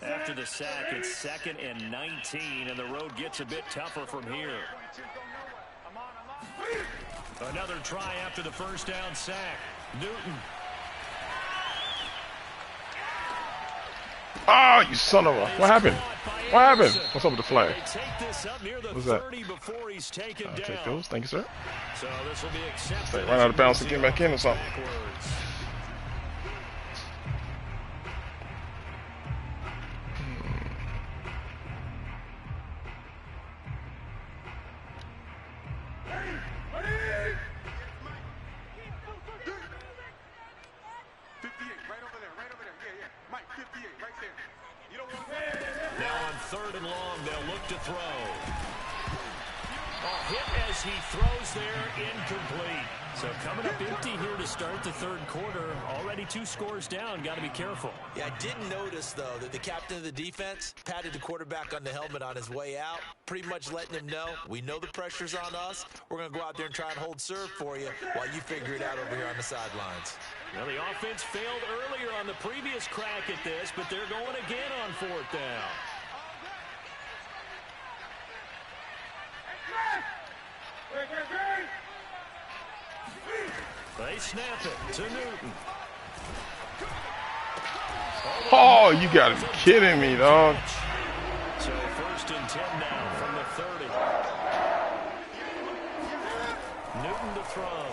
After the sack, it's 2nd and 19, and the road gets a bit tougher from here. Another try after the first down sack. Newton. Ah, you son of a... What happened? What happened? What's up with the flag? What's that? I'll take those. Thank you, sir. So this will be accepted. Right out of bounds and get back in or something. Now on 3rd and long, they'll look to throw. A hit as he throws there, incomplete. So coming up empty here to start the 3rd quarter. Already 2 scores down. Got to be careful. Yeah, I did notice, though, that the captain of the defense patted the quarterback on the helmet on his way out, pretty much letting him know, we know the pressure's on us. We're going to go out there and try and hold serve for you while you figure it out over here on the sidelines. Well, the offense failed earlier on the previous crack at this, but they're going again on 4th down. They snap it to Newton. Oh, you gotta be kidding me, dog. So 1st and 10 now from the 30. Newton to throw.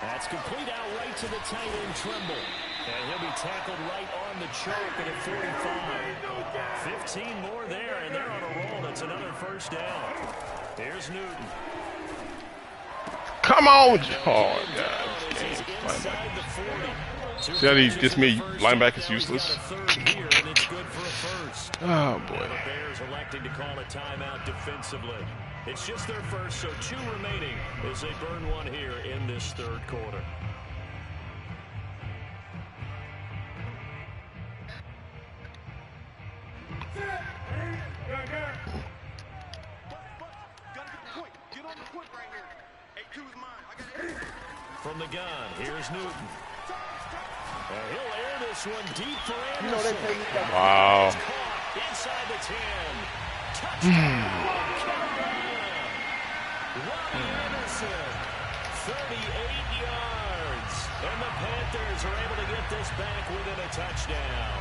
That's complete out right to the tight end, Trimble. And he'll be tackled right on the choke at 45. 15 more there, and they're on a roll. That's another first down. Here's Newton. Come on! Oh, God. See how he just made linebackers useless? Oh, boy. The Bears electing to call a timeout defensively. It's just their first, so 2 remaining as they burn one here in this 3rd quarter. From the gun, here's Newton. He'll air this one deep for Anderson. Wow. Inside the 10. Touchdown, Carolina. Robbie Anderson, 38 yards. And the Panthers are able to get this back within a touchdown.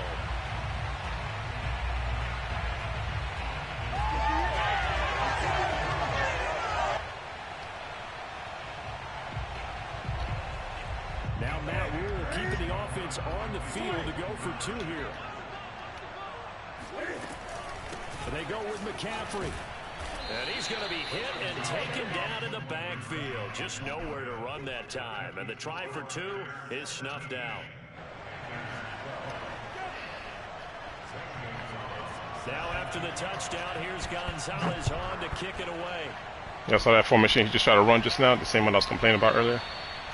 Now Matt Rule keeping the offense on the field to go for 2 here. And they go with McCaffrey. And he's going to be hit and taken down in the backfield. Just nowhere to run that time. And the try for 2 is snuffed out. Now after the touchdown, here's Gonzalez on to kick it away. Yeah, I saw that formation he just tried to run just now, the same one I was complaining about earlier.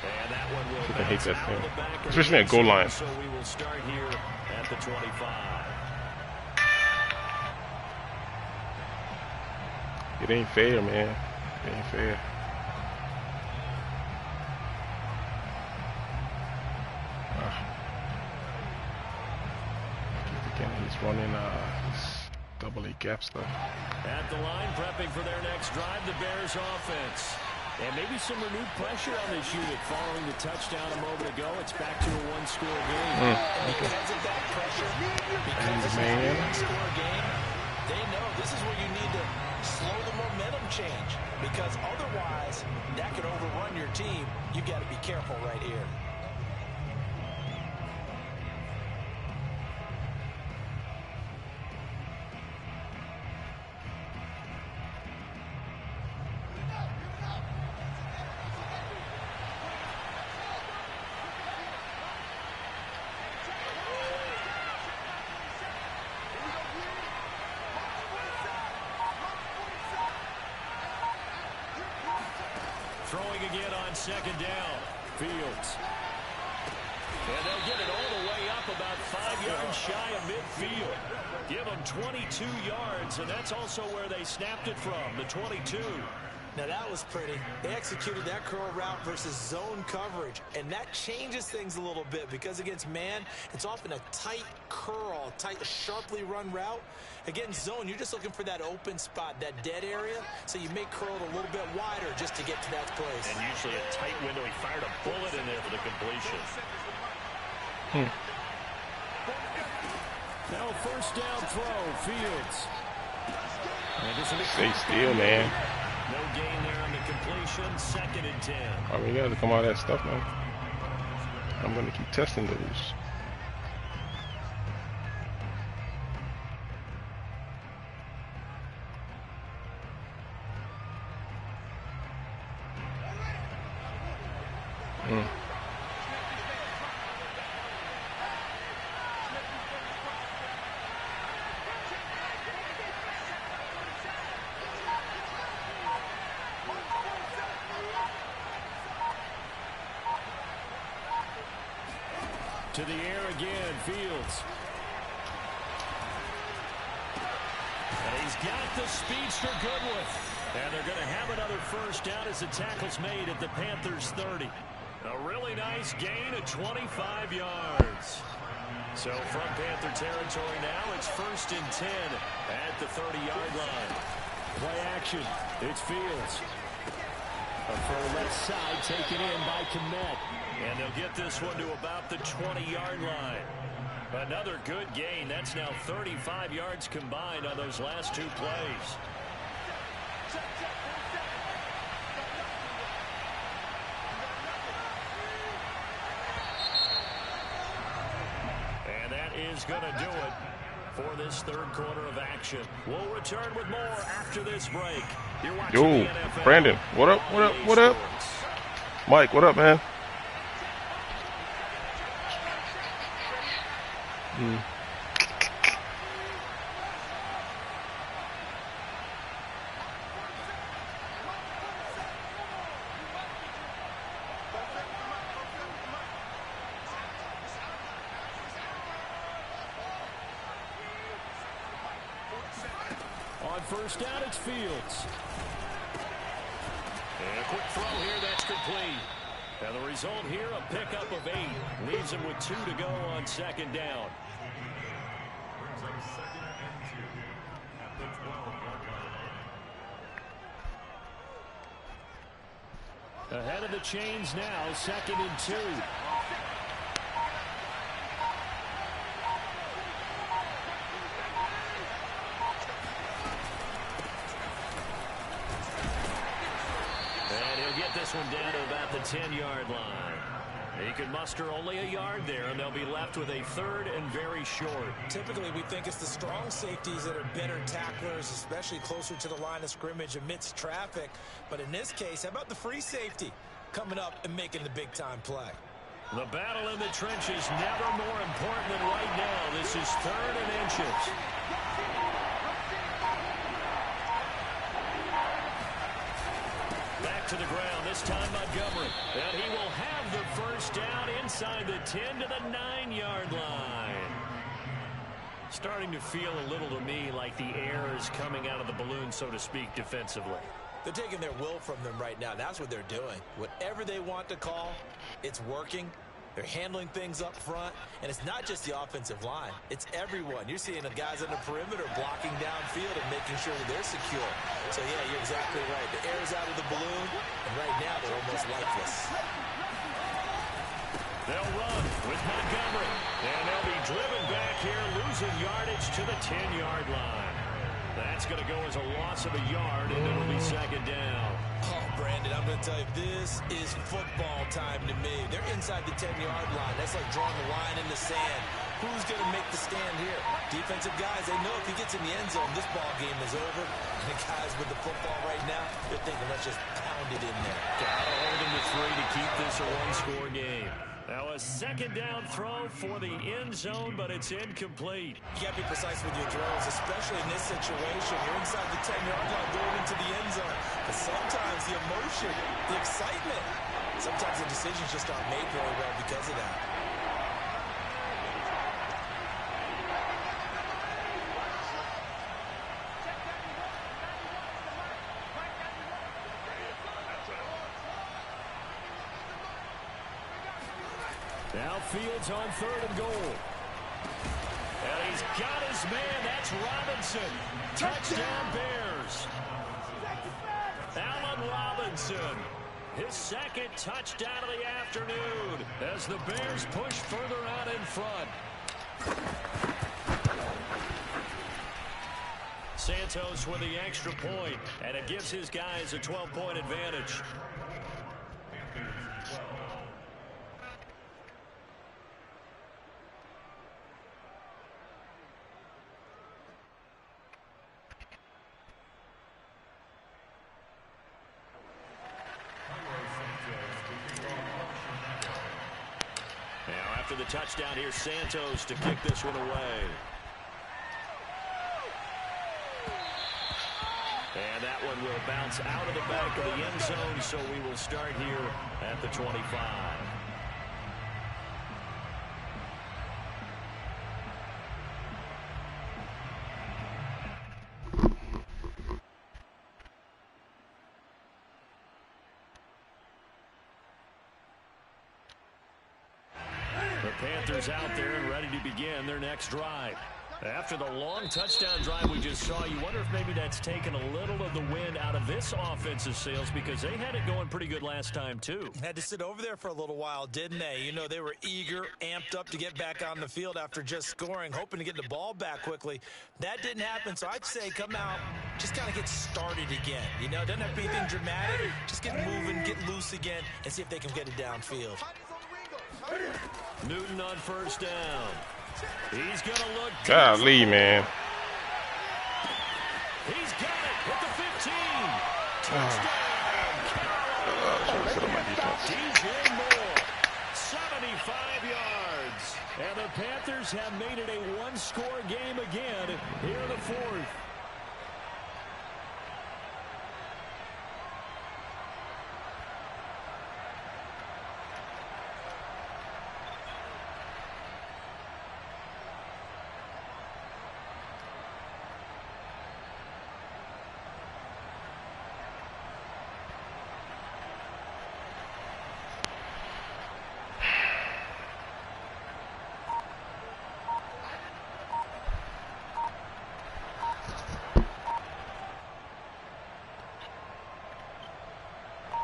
And that one will I hate that thing. back Especially at goal line. So we will start here at the 25. It ain't fair, man. It ain't fair. Again, he's running this double A gap stuff. At the line, prepping for their next drive, the Bears offense. And maybe some renewed pressure on this unit following the touchdown a moment ago. It's back to a 1-score game. Because of that pressure, because it's a 1-score game, they know this is where you need to slow the momentum change. Because otherwise, that could overrun your team. You got to be careful right here. Throwing again on 2nd down. Fields. And they'll get it all the way up about 5 yards shy of midfield. Give them 22 yards, and that's also where they snapped it from, the 22. Now that was pretty. They executed that curl route versus zone coverage, and that changes things a little bit because against man, it's often a tight curl, tight, sharply run route. Against zone, you're just looking for that open spot, that dead area, so you may curl it a little bit wider just to get to that place. And usually a tight window. He fired a bullet in there for the completion. Now first down throw, Fields. Stay still, man. No gain there on the completion, 2nd and 10. I mean, you got to come out of that stuff, man. I'm going to keep testing those. To the air again, Fields. And he's got the speedster Goodwin. And they're going to have another first down as the tackle's made at the Panthers' 30. A really nice gain of 25 yards. So from Panther territory now, it's 1st and 10 at the 30-yard line. Play action. It's Fields. From left side, taken in by Kmet. And they'll get this one to about the 20-yard line. Another good gain. That's now 35 yards combined on those last 2 plays. And that is going to do it for this 3rd quarter of action. We'll return with more after this break. You're watching Yo, the NFL. Brandon, what up, what up, what up? Mike, what up, man? On first down, it's Fields. And a quick throw here, that's complete. And the result here, a pickup of 8. Leaves him with 2 to go on 2nd down. Ahead of the chains now, 2nd and 2. This one down to about the 10-yard line. He can muster only a yard there, and they'll be left with a 3rd and very short. Typically, we think it's the strong safeties that are better tacklers, especially closer to the line of scrimmage amidst traffic. But in this case, how about the free safety coming up and making the big-time play? The battle in the trenches never more important than right now. This is 3rd and inches. Back to the ground, this time Montgomery. And he will have the first down inside the 10 to the 9-yard line. Starting to feel a little to me like the air is coming out of the balloon, so to speak, defensively. They're taking their will from them right now. That's what they're doing. Whatever they want to call, it's working. They're handling things up front, and it's not just the offensive line. It's everyone. You're seeing the guys on the perimeter blocking downfield and making sure that they're secure. So, yeah, you're exactly right. The air's out of the balloon, and right now they're almost lifeless. They'll run with Montgomery, and they'll be driven back here, losing yardage to the 10-yard line. That's going to go as a loss of a yard, and it'll be 2nd down. Oh, Brandon, I'm going to tell you, this is football time to me. They're inside the 10-yard line. That's like drawing a line in the sand. Who's going to make the stand here? Defensive guys, they know if he gets in the end zone, this ball game is over. And the guys with the football right now, they're thinking, let's just pound it in there. Got to hold him to 3 to keep this a one-score game. Now a 2nd down throw for the end zone, but it's incomplete. You got to be precise with your throws, especially in this situation. You're inside the 10-yard line going into the end zone. But sometimes the emotion, the excitement, sometimes the decisions just aren't made very well because of that. Now Fields on 3rd and goal. And he's got his man. That's Robinson. Touchdown Bears. Allen Robinson. His 2nd touchdown of the afternoon as the Bears push further out in front. Santos with the extra point, and it gives his guys a 12-point advantage. Now after the touchdown, here's Santos to kick this one away. And that one will bounce out of the back of the end zone, so we will start here at the 25. The Panthers out there and ready to begin their next drive. After the long touchdown drive we just saw, you wonder if maybe that's taken a little of the wind out of this offensive sails, because they had it going pretty good last time, too. Had to sit over there for a little while, didn't they? You know, they were eager, amped up to get back on the field after just scoring, hoping to get the ball back quickly. That didn't happen, so I'd say come out, just kind of get started again. You know, doesn't have to be anything dramatic. Just get moving, get loose again, and see if they can get it downfield. Newton on 1st down. He's going to look. Golly, man. He's got it at the 15. Touchdown. DJ Moore. 75 yards. And the Panthers have made it a one-score game again here in the 4th.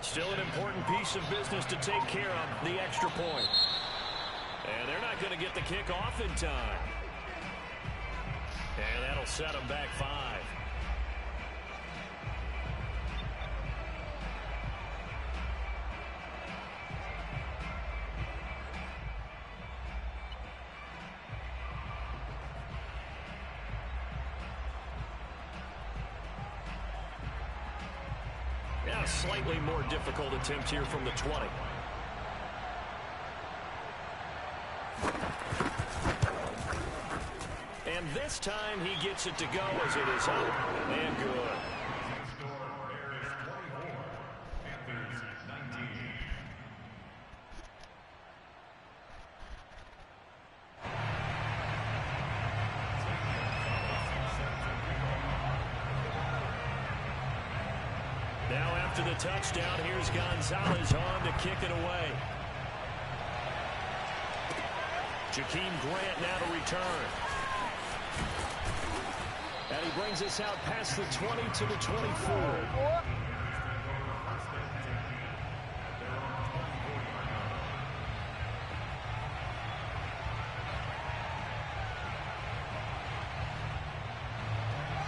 Still an important piece of business to take care of, the extra point. And they're not going to get the kick off in time. And that'll set them back 5. Yeah, a slightly more difficult attempt here from the 20. And this time he gets it to go as it is up and good. Now after the touchdown, here's Gonzalez on to kick it away. Jakeem Grant now to return. And he brings us out past the 20 to the 24.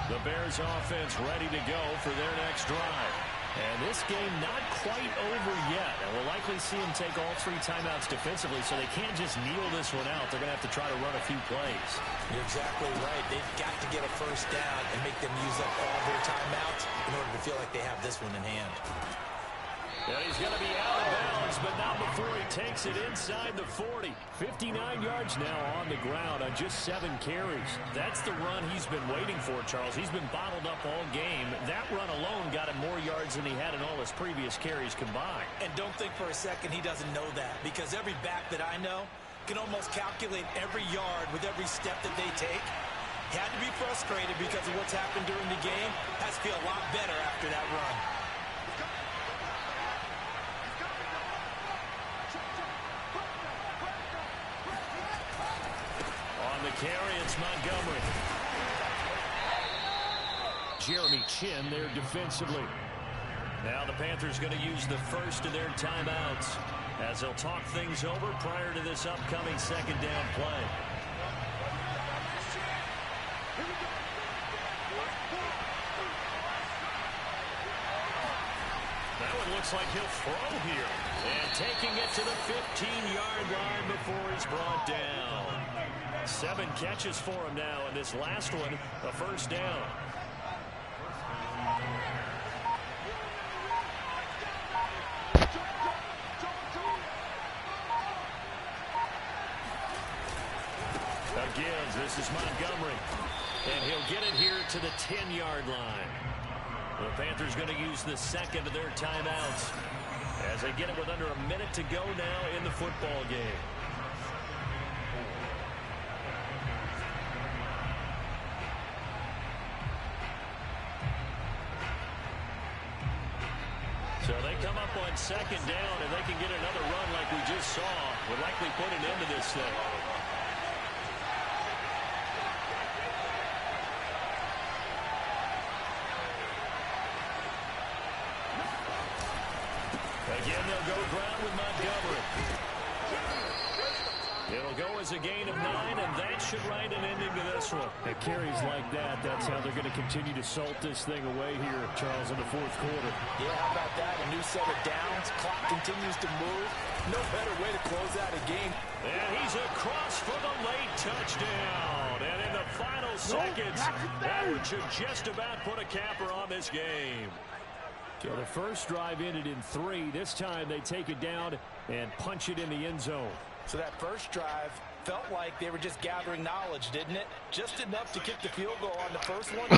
The Bears offense ready to go for their next drive. And this game not quite over yet. And we'll likely see them take all 3 timeouts defensively, so they can't just kneel this one out. They're going to have to try to run a few plays. You're exactly right. They've got to get a first down and make them use up all their timeouts in order to feel like they have this one in hand. And he's going to be out of bounds, but not before he takes it inside the 40. 59 yards now on the ground on just 7 carries. That's the run he's been waiting for, Charles. He's been bottled up all game. That run alone got him more yards than he had in all his previous carries combined. And don't think for a second he doesn't know that, because every back that I know can almost calculate every yard with every step that they take. He had to be frustrated because of what's happened during the game. Has to feel a lot better after that run. carry, it's Montgomery. Jeremy Chin there defensively. Now the Panthers going to use the first of their timeouts as they'll talk things over prior to this upcoming second down play. That one looks like he'll throw here. And taking it to the 15-yard line before he's brought down. 7 catches for him now, and this last one, a first down. Again, this is Montgomery. And he'll get it here to the 10-yard line. The Panthers going to use the second of their timeouts as they get it with under a minute to go now in the football game. So they come up on second down, and they can get another run like we just saw. Would likely put an end to this thing. Again, they'll go ground with Montgomery. It'll go as a gain of 9, and that should write an ending to this one. At carries like that, that's how they're going to continue to salt this thing away here, Charles, in the fourth quarter. Yeah, how about that? A new set of downs. Clock continues to move. No better way to close out a game. And he's across for the late touchdown. And in the final seconds, that one should just about put a capper on this game. So the first drive ended in 3. This time they take it down and punch it in the end zone. So that first drive felt like they were just gathering knowledge, didn't it? Just enough to kick the field goal on the first one.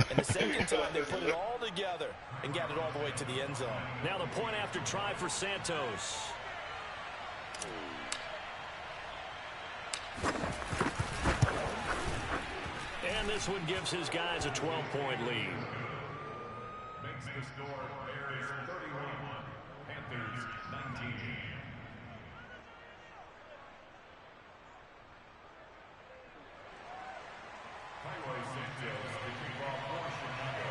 And the second time they put it all together and got it all the way to the end zone. Now the point after try for Santos. And this one gives his guys a 12-point lead. Makes the score Bears 31, Panthers 19. Highway Santos, the kickoff for Chicago.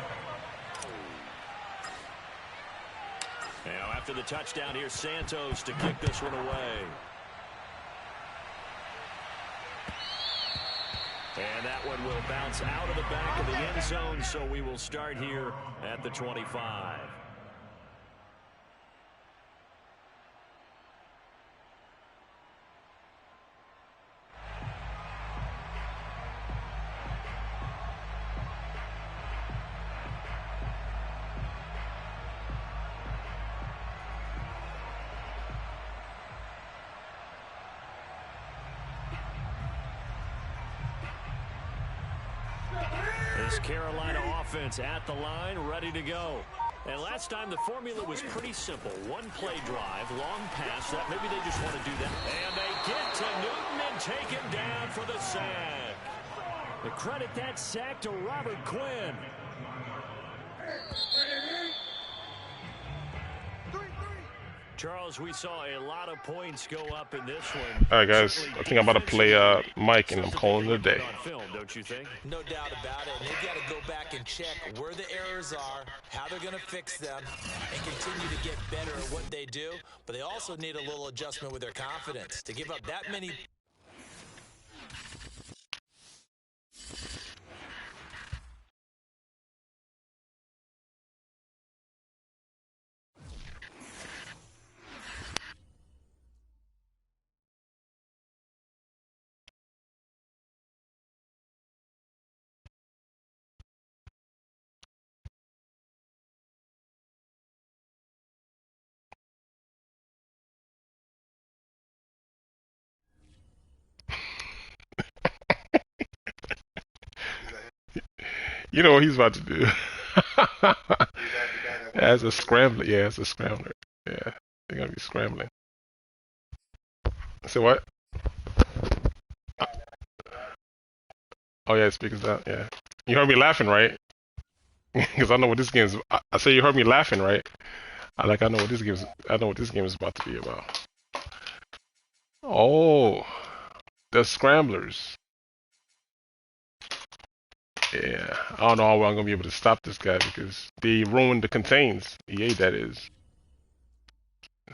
Now after the touchdown, here's Santos to kick this one away. And that one will bounce out of the back of the end zone, so we will start here at the 25. This Carolina offense at the line, ready to go. And last time the formula was pretty simple. One play drive, long pass. That maybe they just want to do that. And they get to Newton and take him down for the sack. The credit that sack to Robert Quinn. Charles, we saw a lot of points go up in this one. All right, guys. I think I'm about to play Mike, and I'm calling it a day. Don't you think? No doubt about it. And they've got to go back and check where the errors are, how they're going to fix them, and continue to get better at what they do. But they also need a little adjustment with their confidence. To give up that many... You know what he's about to do. As a scrambler. Yeah, as a scrambler. Yeah, they're going to be scrambling. So what? Oh, yeah, speakers out. Yeah. You heard me laughing, right? Because I know what this game is. I say you heard me laughing, right? I know what this game is. I know what this game is about to be about. Oh, the scramblers. Yeah, I don't know how I'm gonna be able to stop this guy because they ruined the contains. EA, that is.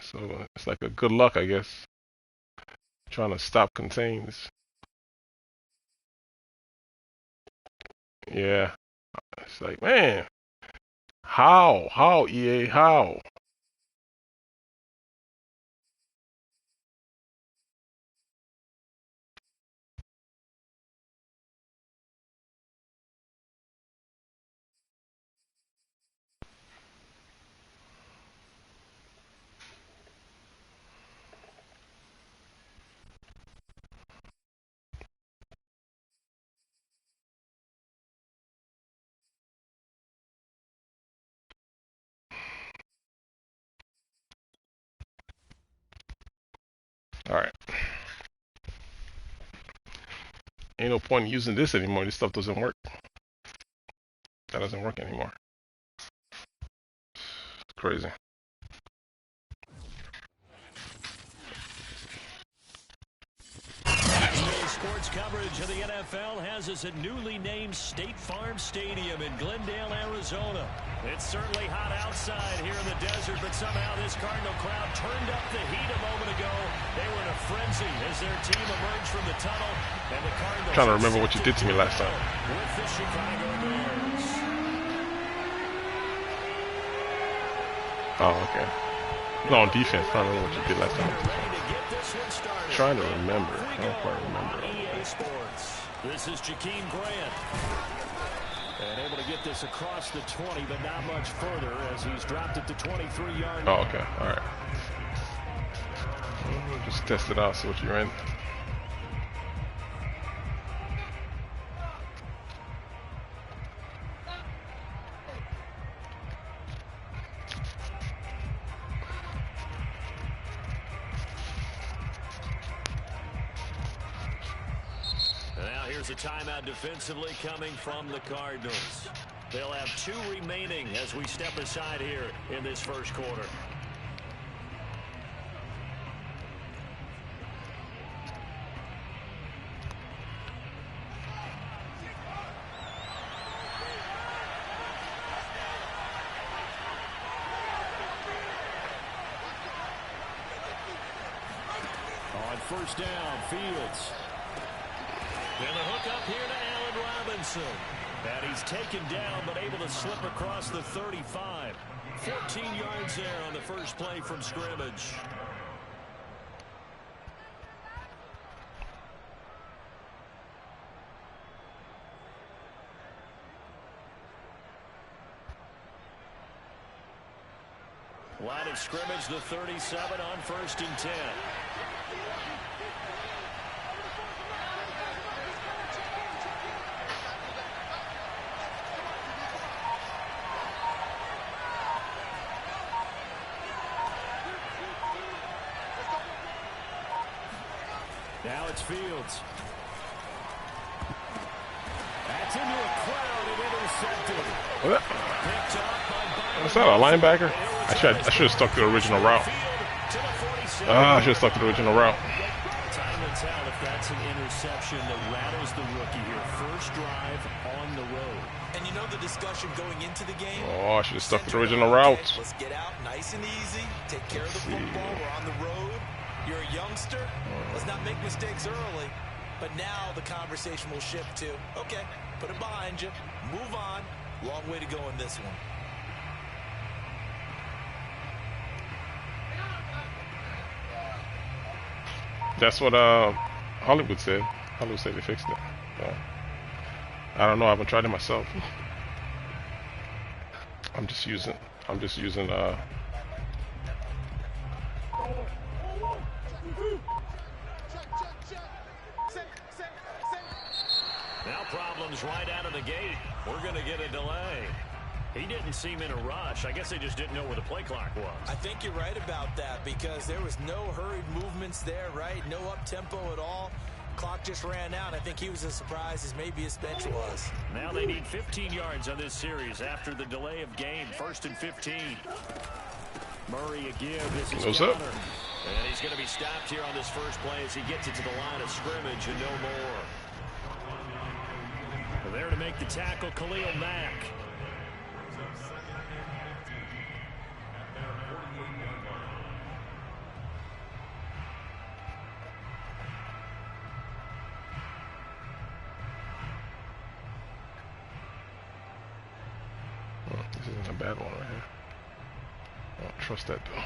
So it's like a good luck, I guess. Trying to stop contains. Yeah, it's like, man, how EA, how? All right, ain't no point in using this anymore. This stuff doesn't work. That doesn't work anymore. It's crazy. Sports coverage of the NFL has us at newly named State Farm Stadium in Glendale, Arizona. It's certainly hot outside here in the desert, but somehow this Cardinal crowd turned up the heat a moment ago. They were in a frenzy as their team emerged from the tunnel, and the Cardinals Trying to remember what you did to me last time. with the Chicago Bears. Oh, okay. No, on defense. Trying to remember what you did last time. Ready to get this one started. Trying to remember. I don't quite remember. EA Sports. This is Jakeem Grant. And able to get this across the 20, but not much further as he's dropped it to 23-yard line. Oh, okay. All right. Just test it out. See what you're in. Now here's a timeout defensively coming from the Cardinals. They'll have 2 remaining as we step aside here in this first quarter. On first down, Fields. And the hook up here to Allen Robinson. And he's taken down, but able to slip across the 35. 14 yards there on the first play from scrimmage. Line of scrimmage, the 37 on first and 10. Now it's Fields. That's into a crowd and intercepted. Picked off by Is that a linebacker? I should have stuck to the original route. I should have stuck to the original route. Time will tell if that's an interception that rattles the rookie here. First drive on the road. And you know the discussion going into the game? Oh, I should have stuck to the original route. Let's get out nice and easy. Take care of the football. We're on the road. You're a youngster. Let's not make mistakes early. But now the conversation will shift to, okay, put it behind you. Move on. Long way to go in this one. That's what Hollywood said. Hollywood said they fixed it. I don't know. I haven't tried it myself. I'm just using. Now problems right out of the gate. We're going to get a delay. He didn't seem in a rush. I guess they just didn't know where the play clock was. I think you're right about that because there was no hurried movements there, right? No up-tempo at all. Clock just ran out. I think he was as surprised as maybe his bench was. Now they need 15 yards on this series after the delay of game. First and 15. Murray again. This is Close up. And he's going to be stopped here on this first play as he gets it to the line of scrimmage and no more. There to make make the tackle, Khalil Mack. This isn't a bad one right here. I don't trust that though.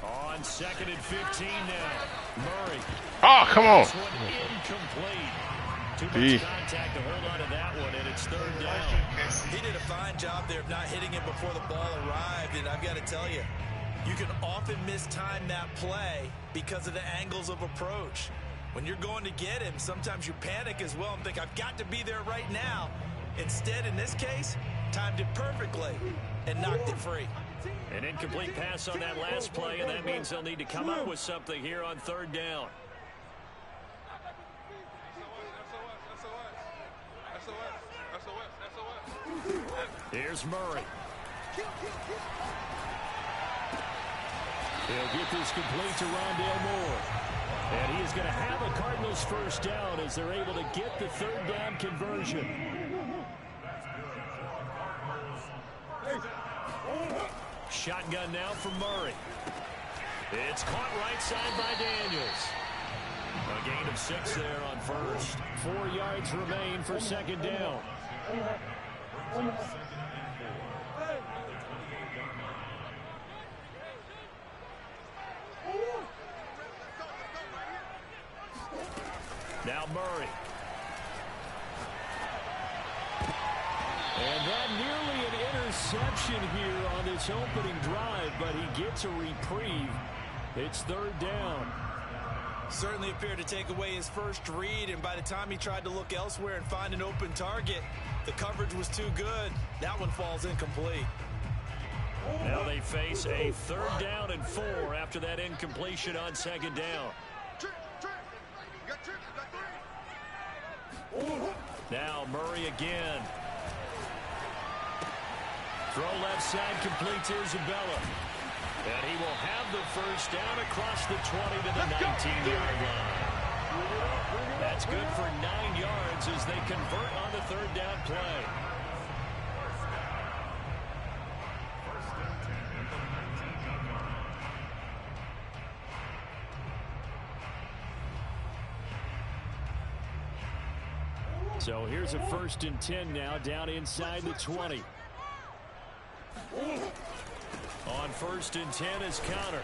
On 2nd and 15 now. Murray. Oh, come on. This one incomplete. Too D. much contact to hold on to that one, and it's 3rd down. He did a fine job there of not hitting it before the ball arrived, and I've got to tell you, you can often mistime that play because of the angles of approach. When you're going to get him, sometimes you panic as well and think, I've got to be there right now. Instead, in this case, timed it perfectly and knocked it free. An incomplete pass on that last play, and that means they'll need to come up with something here on 3rd down. Here's Murray. He'll get this complete to Rondale Moore. And he is going to have a Cardinals 1st down as they're able to get the 3rd down conversion. Shotgun now from Murray. It's caught right side by Daniels. A gain of 6 there on 1st. 4 yards remain for 2nd down. Now Murray. And that nearly an interception here on this opening drive, but he gets a reprieve. It's 3rd down. Certainly appeared to take away his first read, and by the time he tried to look elsewhere and find an open target, the coverage was too good. That one falls incomplete. Now they face a 3rd down and 4 after that incompletion on 2nd down. Now Murray again. Throw left side complete to Isabella. And he will have the 1st down across the 20 to the 19-yard line. That's good for 9 yards as they convert on the 3rd down play. So here's a 1st and 10 now down inside the 20. On 1st and 10 is Counter.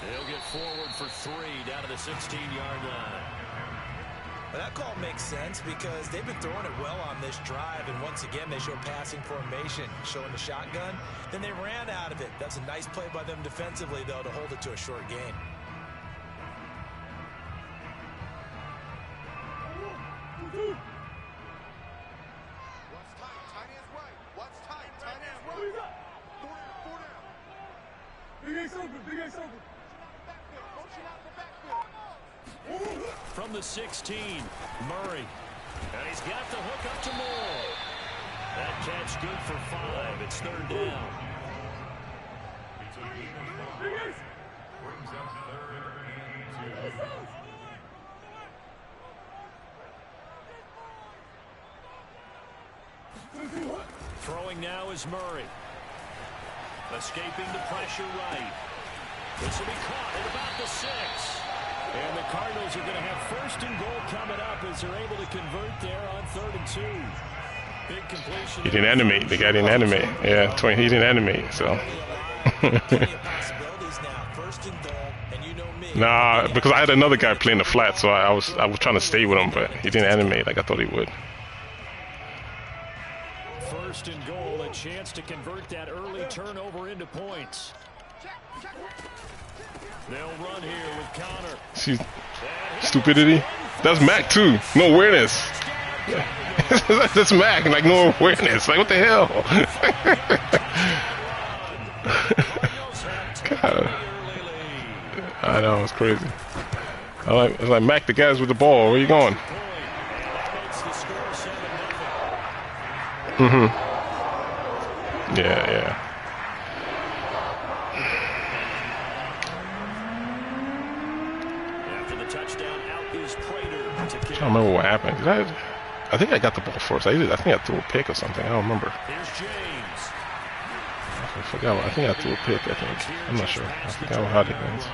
They'll get forward for 3 down to the 16-yard line. Well, that call makes sense because they've been throwing it well on this drive, and once again they show passing formation, showing the shotgun. Then they ran out of it. That's a nice play by them defensively, though, to hold it to a short gain. From the 16, Murray. And he's got the hook up to Moore. That catch good for 5. It's 3rd down. Brings up 3rd and 2. Throwing now is Murray. Escaping the pressure right. This will be caught at about the 6. And the Cardinals are going to have 1st and goal coming up as they're able to convert there on 3rd and 2. Big completion. He didn't animate. The guy didn't animate. Yeah, he didn't animate, so. Nah, because I had another guy playing the flat, so I was trying to stay with him, but he didn't animate like I thought he would. 1st and goal, a chance to convert that early turnover into points. They'll run here with Connor. See, stupidity. That's Mac too. No awareness. That's Mac. Like no awareness. Like what the hell? God. I know, it's crazy. It's like Mac, the guys with the ball. Where you going? Yeah. Touchdown out is Prater to kick. I don't remember what happened. I think I got the ball first. I think I threw a pick or something. I don't remember. Here's James. I forgot. I think I threw a pick. I think. I'm not sure. I forgot how it went.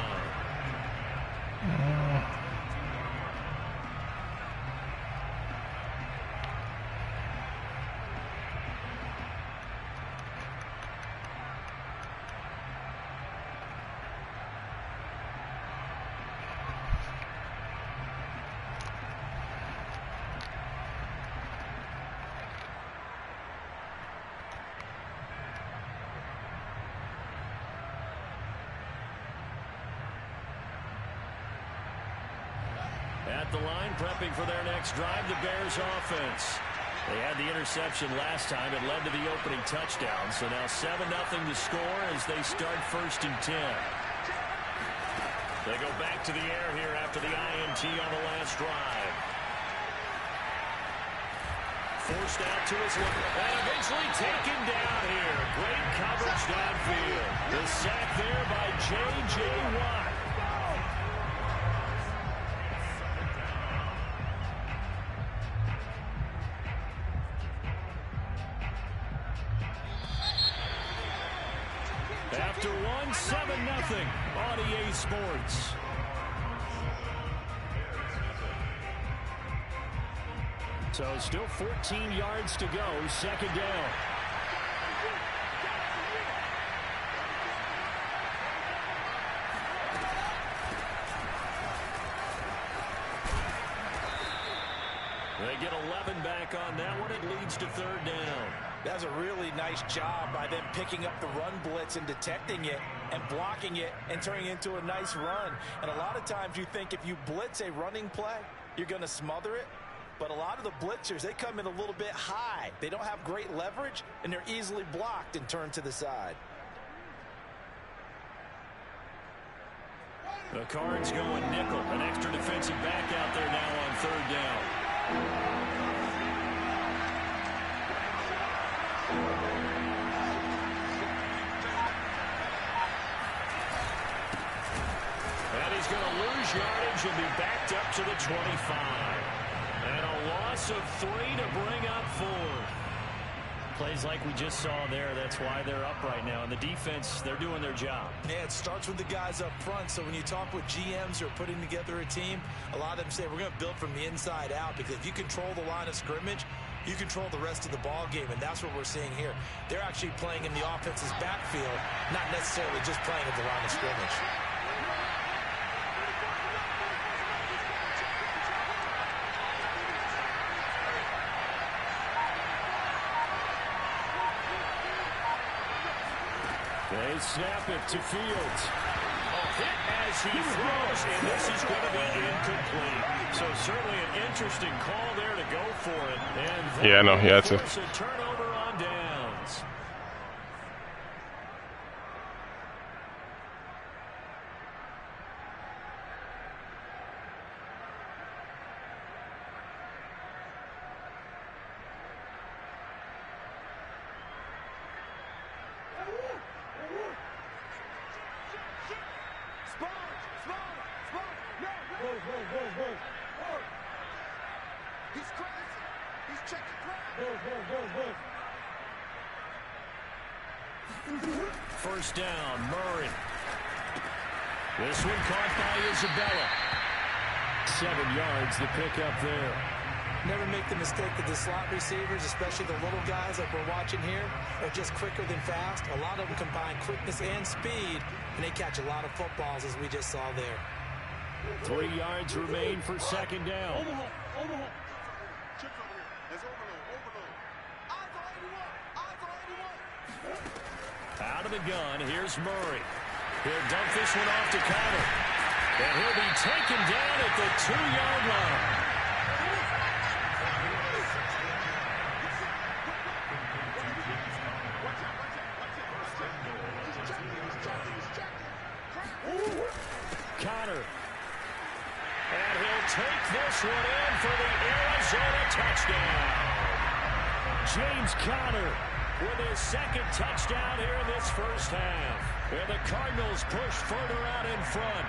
At the line, prepping for their next drive, the Bears offense. They had the interception last time. It led to the opening touchdown. So now 7-0 to score as they start 1st and 10. They go back to the air here after the INT on the last drive. Forced out to his left, and eventually taken down here. Great coverage downfield. The sack there by J.J. Watt. After 7-0 on EA Sports. So still 14 yards to go, 2nd down. They get 11 back on that one. It leads to 3rd down. That's a really nice job by them picking up the run blitz and detecting it and blocking it and turning it into a nice run. And a lot of times you think if you blitz a running play, you're going to smother it. But a lot of the blitzers, they come in a little bit high. They don't have great leverage, and they're easily blocked and turned to the side. The Cards going nickel. An extra defensive back out there now on 3rd down. And he's going to lose yardage and be backed up to the 25. And a loss of 3 to bring up 4. Plays like we just saw there, that's why they're up right now. And the defense, they're doing their job. Yeah, it starts with the guys up front. So when you talk with GMs who are putting together a team, a lot of them say we're going to build from the inside out, because if you control the line of scrimmage, you control the rest of the ball game, and that's what we're seeing here. They're actually playing in the offense's backfield, not necessarily just playing at the line of scrimmage. They snap it to Fields. Hit as he throws, and this is going to be incomplete. So certainly an interesting call there to go for it. And yeah, no, he had to. Force a turnover on downs. First down, Murray. This one caught by Isabella. 7 yards, the pickup there. Never make the mistake that the slot receivers, especially the little guys like we're watching here, are just quicker than fast. A lot of them combine quickness and speed, and they catch a lot of footballs, as we just saw there. 3 yards remain for 2nd down. Out of the gun, here's Murray. He'll dump this one off to Connor. And he'll be taken down at the 2-yard line. Connor. And he'll take this one in for the Arizona touchdown. James Conner with his 2nd touchdown here in this first half. And the Cardinals push further out in front.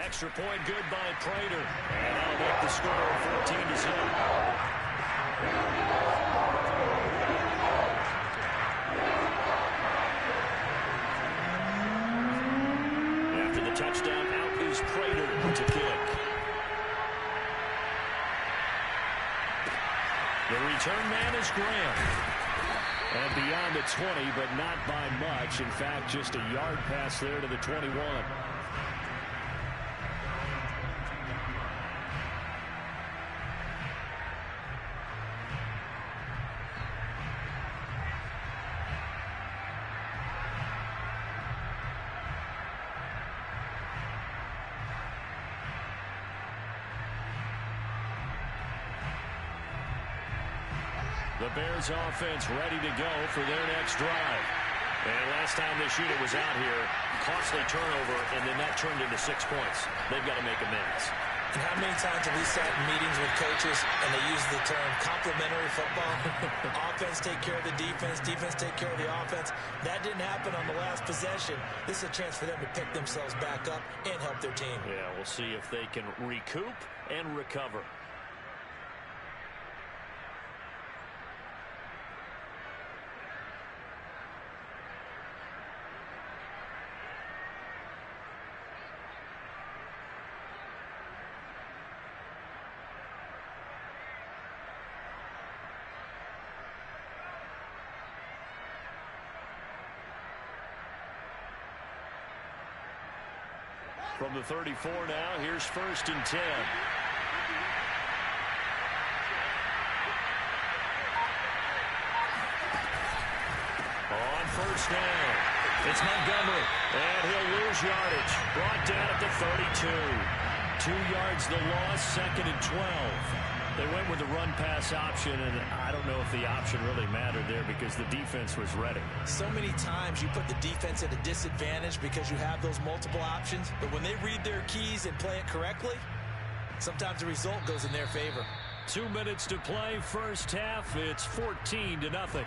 extra point good by Prater. And that'll make the score 14-7. After the touchdown, out is Prater to kick. The return man is Graham. And beyond the 20, but not by much. In fact, just a yard pass there to the 21. The Bears offense ready to go for their next drive. And last time this unit was out here, costly turnover, and then that turned into 6 points. They've got to make amends. And how many times have we sat in meetings with coaches and they use the term complementary football? Offense take care of the defense, defense take care of the offense. That didn't happen on the last possession. This is a chance for them to pick themselves back up and help their team. Yeah, we'll see if they can recoup and recover. From the 34 now, here's 1st and 10. On 1st down, it's Montgomery, and he'll lose yardage. Brought down at the 32. 2 yards the loss, 2nd and 12. They went with the run-pass option, and I don't know if the option really mattered there because the defense was ready. So many times you put the defense at a disadvantage because you have those multiple options, but when they read their keys and play it correctly, sometimes the result goes in their favor. 2 minutes to play, first half. It's 14-0.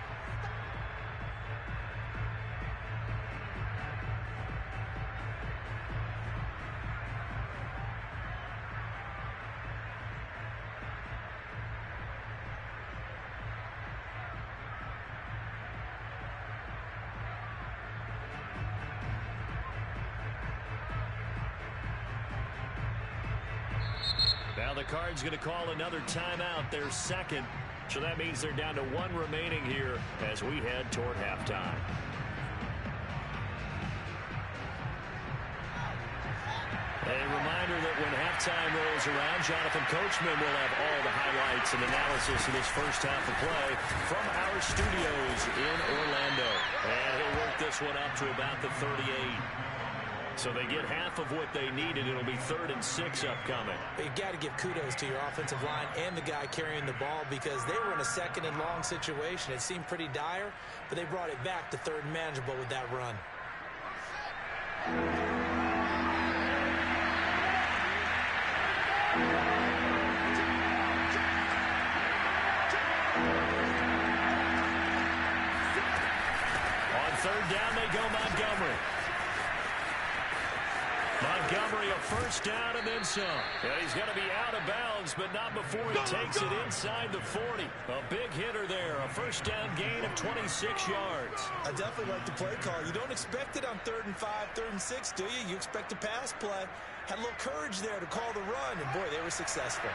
Now the Cards going to call another timeout, their second. So that means they're down to 1 remaining here as we head toward halftime. A reminder that when halftime rolls around, Jonathan Coachman will have all the highlights and analysis of this first half of play from our studios in Orlando. And he'll work this one up to about the 38. So they get half of what they needed. It'll be 3rd and 6 upcoming. But you've got to give kudos to your offensive line and the guy carrying the ball because they were in a 2nd and long situation. It seemed pretty dire, but they brought it back to 3rd and manageable with that run. On 3rd down, they go Montgomery. Montgomery, a first down and then some. And he's going to be out of bounds, but not before he takes it inside the 40. A big hitter there, a first down gain of 26 yards. I definitely like the play call. You don't expect it on 3rd and 5, 3rd and 6, do you? You expect a pass play. Had a little courage there to call the run, and boy, they were successful.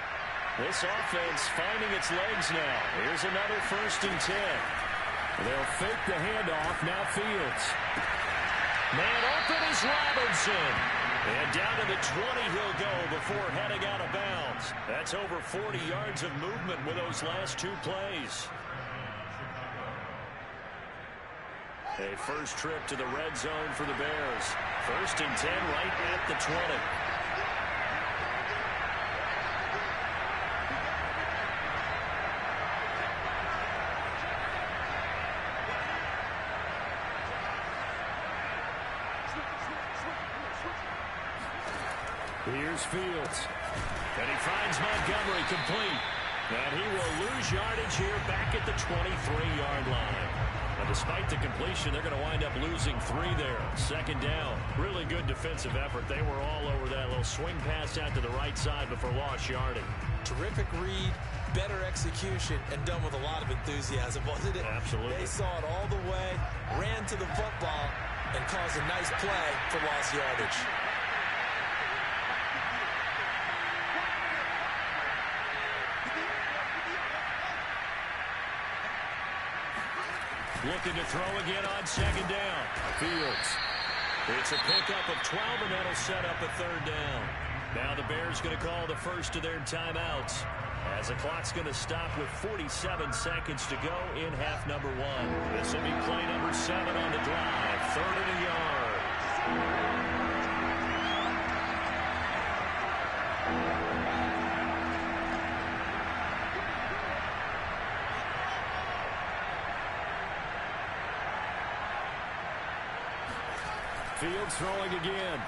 This offense finding its legs now. Here's another 1st and 10. They'll fake the handoff, now Fields. Man open is Robinson. And down to the 20 he'll go before heading out of bounds. That's over 40 yards of movement with those last 2 plays. A first trip to the red zone for the Bears. 1st and 10 right at the 20. Here's Fields. And he finds Montgomery complete. And he will lose yardage here back at the 23-yard line. And despite the completion, they're going to wind up losing 3 there. Second down. Really good defensive effort. They were all over that little swing pass out to the right side before lost yardage. Terrific read, better execution, and done with a lot of enthusiasm, wasn't it? Absolutely. They saw it all the way, ran to the football, and caused a nice play for lost yardage. Looking to throw again on second down. Fields. It's a pickup of 12, and that'll set up a third down. Now the Bears going to call the first of their timeouts, as the clock's going to stop with 47 seconds to go in half number 1. This will be play number 7 on the drive. 3rd and a yard. Fields throwing again.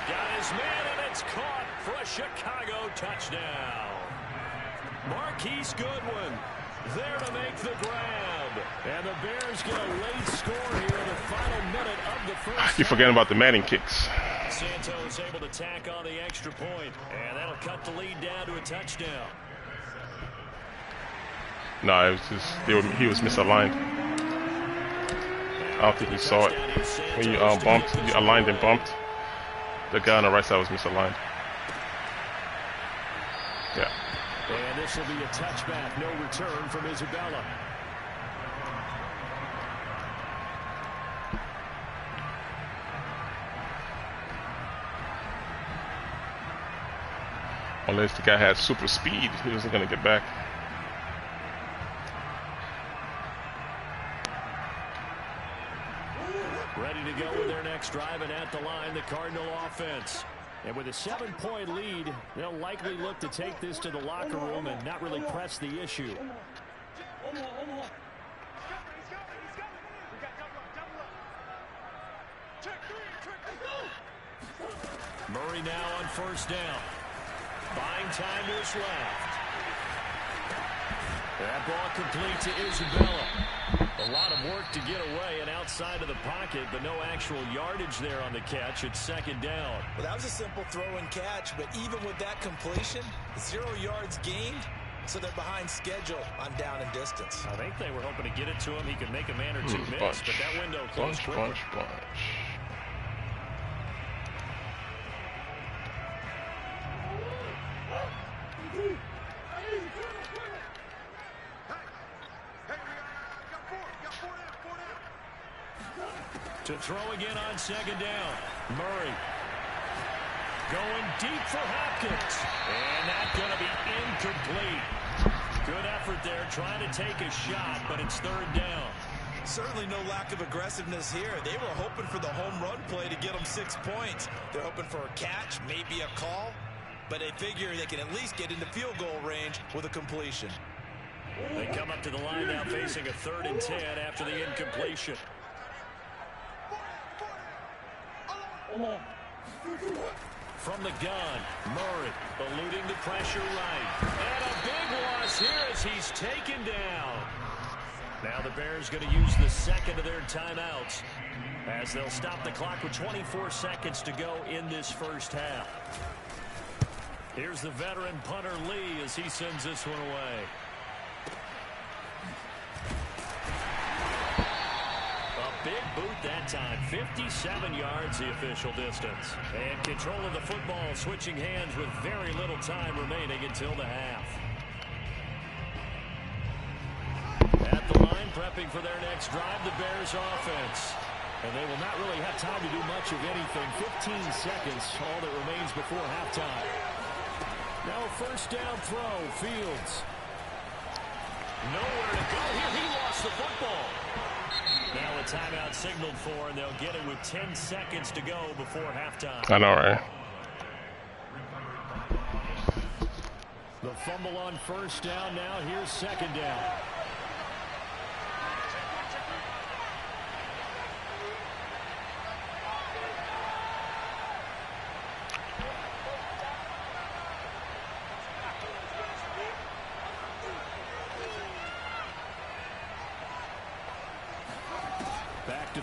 Got his man, and it's caught for a Chicago touchdown. Marquise Goodwin there to make the grab. And the Bears get a late score here in the final minute of the first. You're forgetting about the Madden kicks. Santos able to tack on the extra point, and that'll cut the lead down to a touchdown. No, it was just he was misaligned. I don't think he saw it. When you bumped, you aligned and bumped. The guy on the right side was misaligned. Yeah. And this will be a touchback. No return from Isabella. Unless the guy had super speed, he wasn't going to get back. Ready to go with their next drive, and at the line, the Cardinal offense. And with a 7-point lead, they'll likely look to take this to the locker room and not really press the issue. Murray now on first down. Buying time to his left. That ball complete to Isabella. A lot of work to get away and outside of the pocket, but no actual yardage there on the catch. It's second down. Well, that was a simple throw and catch, but even with that completion, 0 yards gained, so they're behind schedule on down and distance. I think they were hoping to get it to him. He could make a man or two miss, but that window closed quickly. Bunch. To throw again on second down. Murray going deep for Hopkins. And that's going to be incomplete. Good effort there, trying to take a shot, but it's third down. Certainly no lack of aggressiveness here. They were hoping for the home run play to get them 6 points. They're hoping for a catch, maybe a call, but they figure they can at least get into field goal range with a completion. They come up to the line now facing a 3rd and 10 after the incompletion. From the gun, Murray eluding the pressure right. And a big loss here as he's taken down. Now the Bears going to use the second of their timeouts as they'll stop the clock with 24 seconds to go in this first half. Here's the veteran punter Lee as he sends this one away. Big boot that time. 57 yards the official distance. And control of the football switching hands with very little time remaining until the half. At the line, prepping for their next drive, the Bears offense. And they will not really have time to do much of anything. 15 seconds, all that remains before halftime. Now a first down throw, Fields. Nowhere to go here. He lost the football. Now a timeout signaled for, and they'll get it with 10 seconds to go before halftime. I know, right? The fumble on first down. Now here's second down.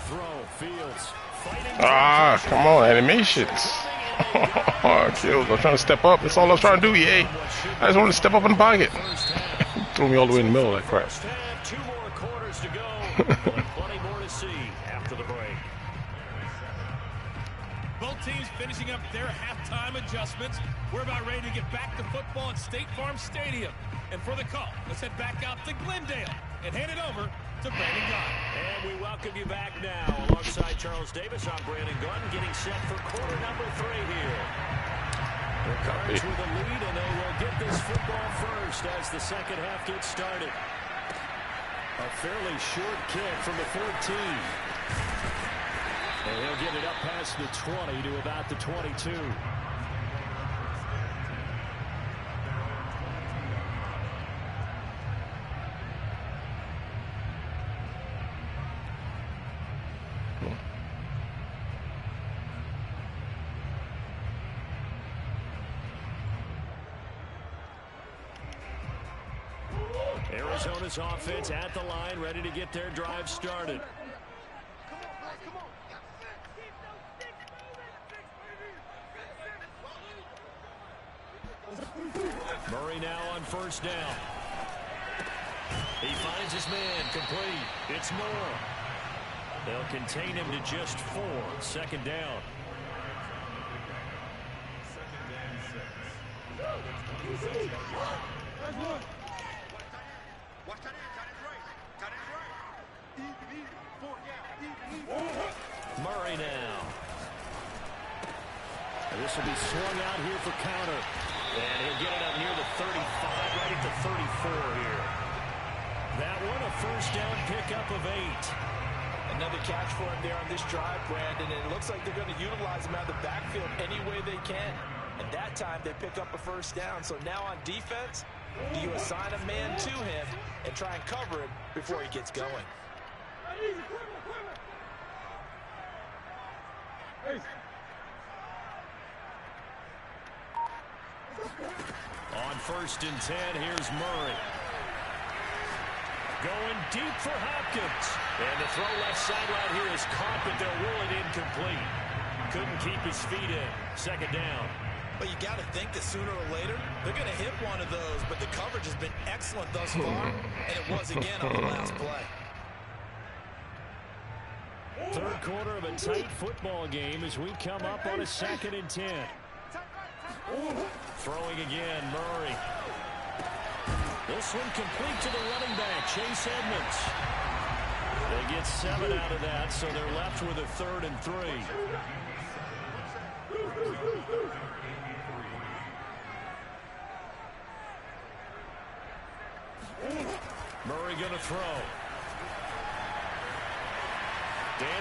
throw. Fields fighting. Ah, come on, animations. Kills. I'm trying to step up. That's all I was trying to do, EA. I just wanted to step up in the pocket. Threw me all the way in the middle of that crap. First half, 2 more quarters to go. But plenty more to see after the break. Both teams finishing up their halftime adjustments. We're about ready to get back to football at State Farm Stadium. And for the call, let's head back out to Glendale and hand it over to Brandon Gunn. And we welcome you back now. Alongside Charles Davis, I'm Brandon Gunn, getting set for quarter number 3 here. The Cards with the lead, and they will get this football first as the second half gets started. A fairly short kick from the 14. And he'll get it up past the 20 to about the 22. Arizona's offense at the line, ready to get their drive started. Murray now on first down. He finds his man, complete. It's Moore. They'll contain him to just 4. Second down. Watch that in, tight end right. Tight end right. Even, 4 down, Murray now. And this will be swung out here for counter. And he'll get it up near the 35, right at the 34 here. That one, a first down pickup of 8. Another catch for him there on this drive, Brandon, and it looks like they're going to utilize him out of the backfield any way they can. And that time they pick up a first down. So now on defense, do you assign a man to him and try and cover him before he gets going? On first and 10, here's Murray. Going deep for Hopkins. And the throw left sideline here is caught, but they'll rule it incomplete. Couldn't keep his feet in. Second down. But you got to think that sooner or later, they're going to hit one of those, but the coverage has been excellent thus far, and it was again on the last play. Third quarter of a tight football game as we come up on a 2nd and 10. Throwing again, Murray. This one complete to the running back, Chase Edmonds. They get 7 out of that, so they're left with a 3rd and 3. Murray gonna throw.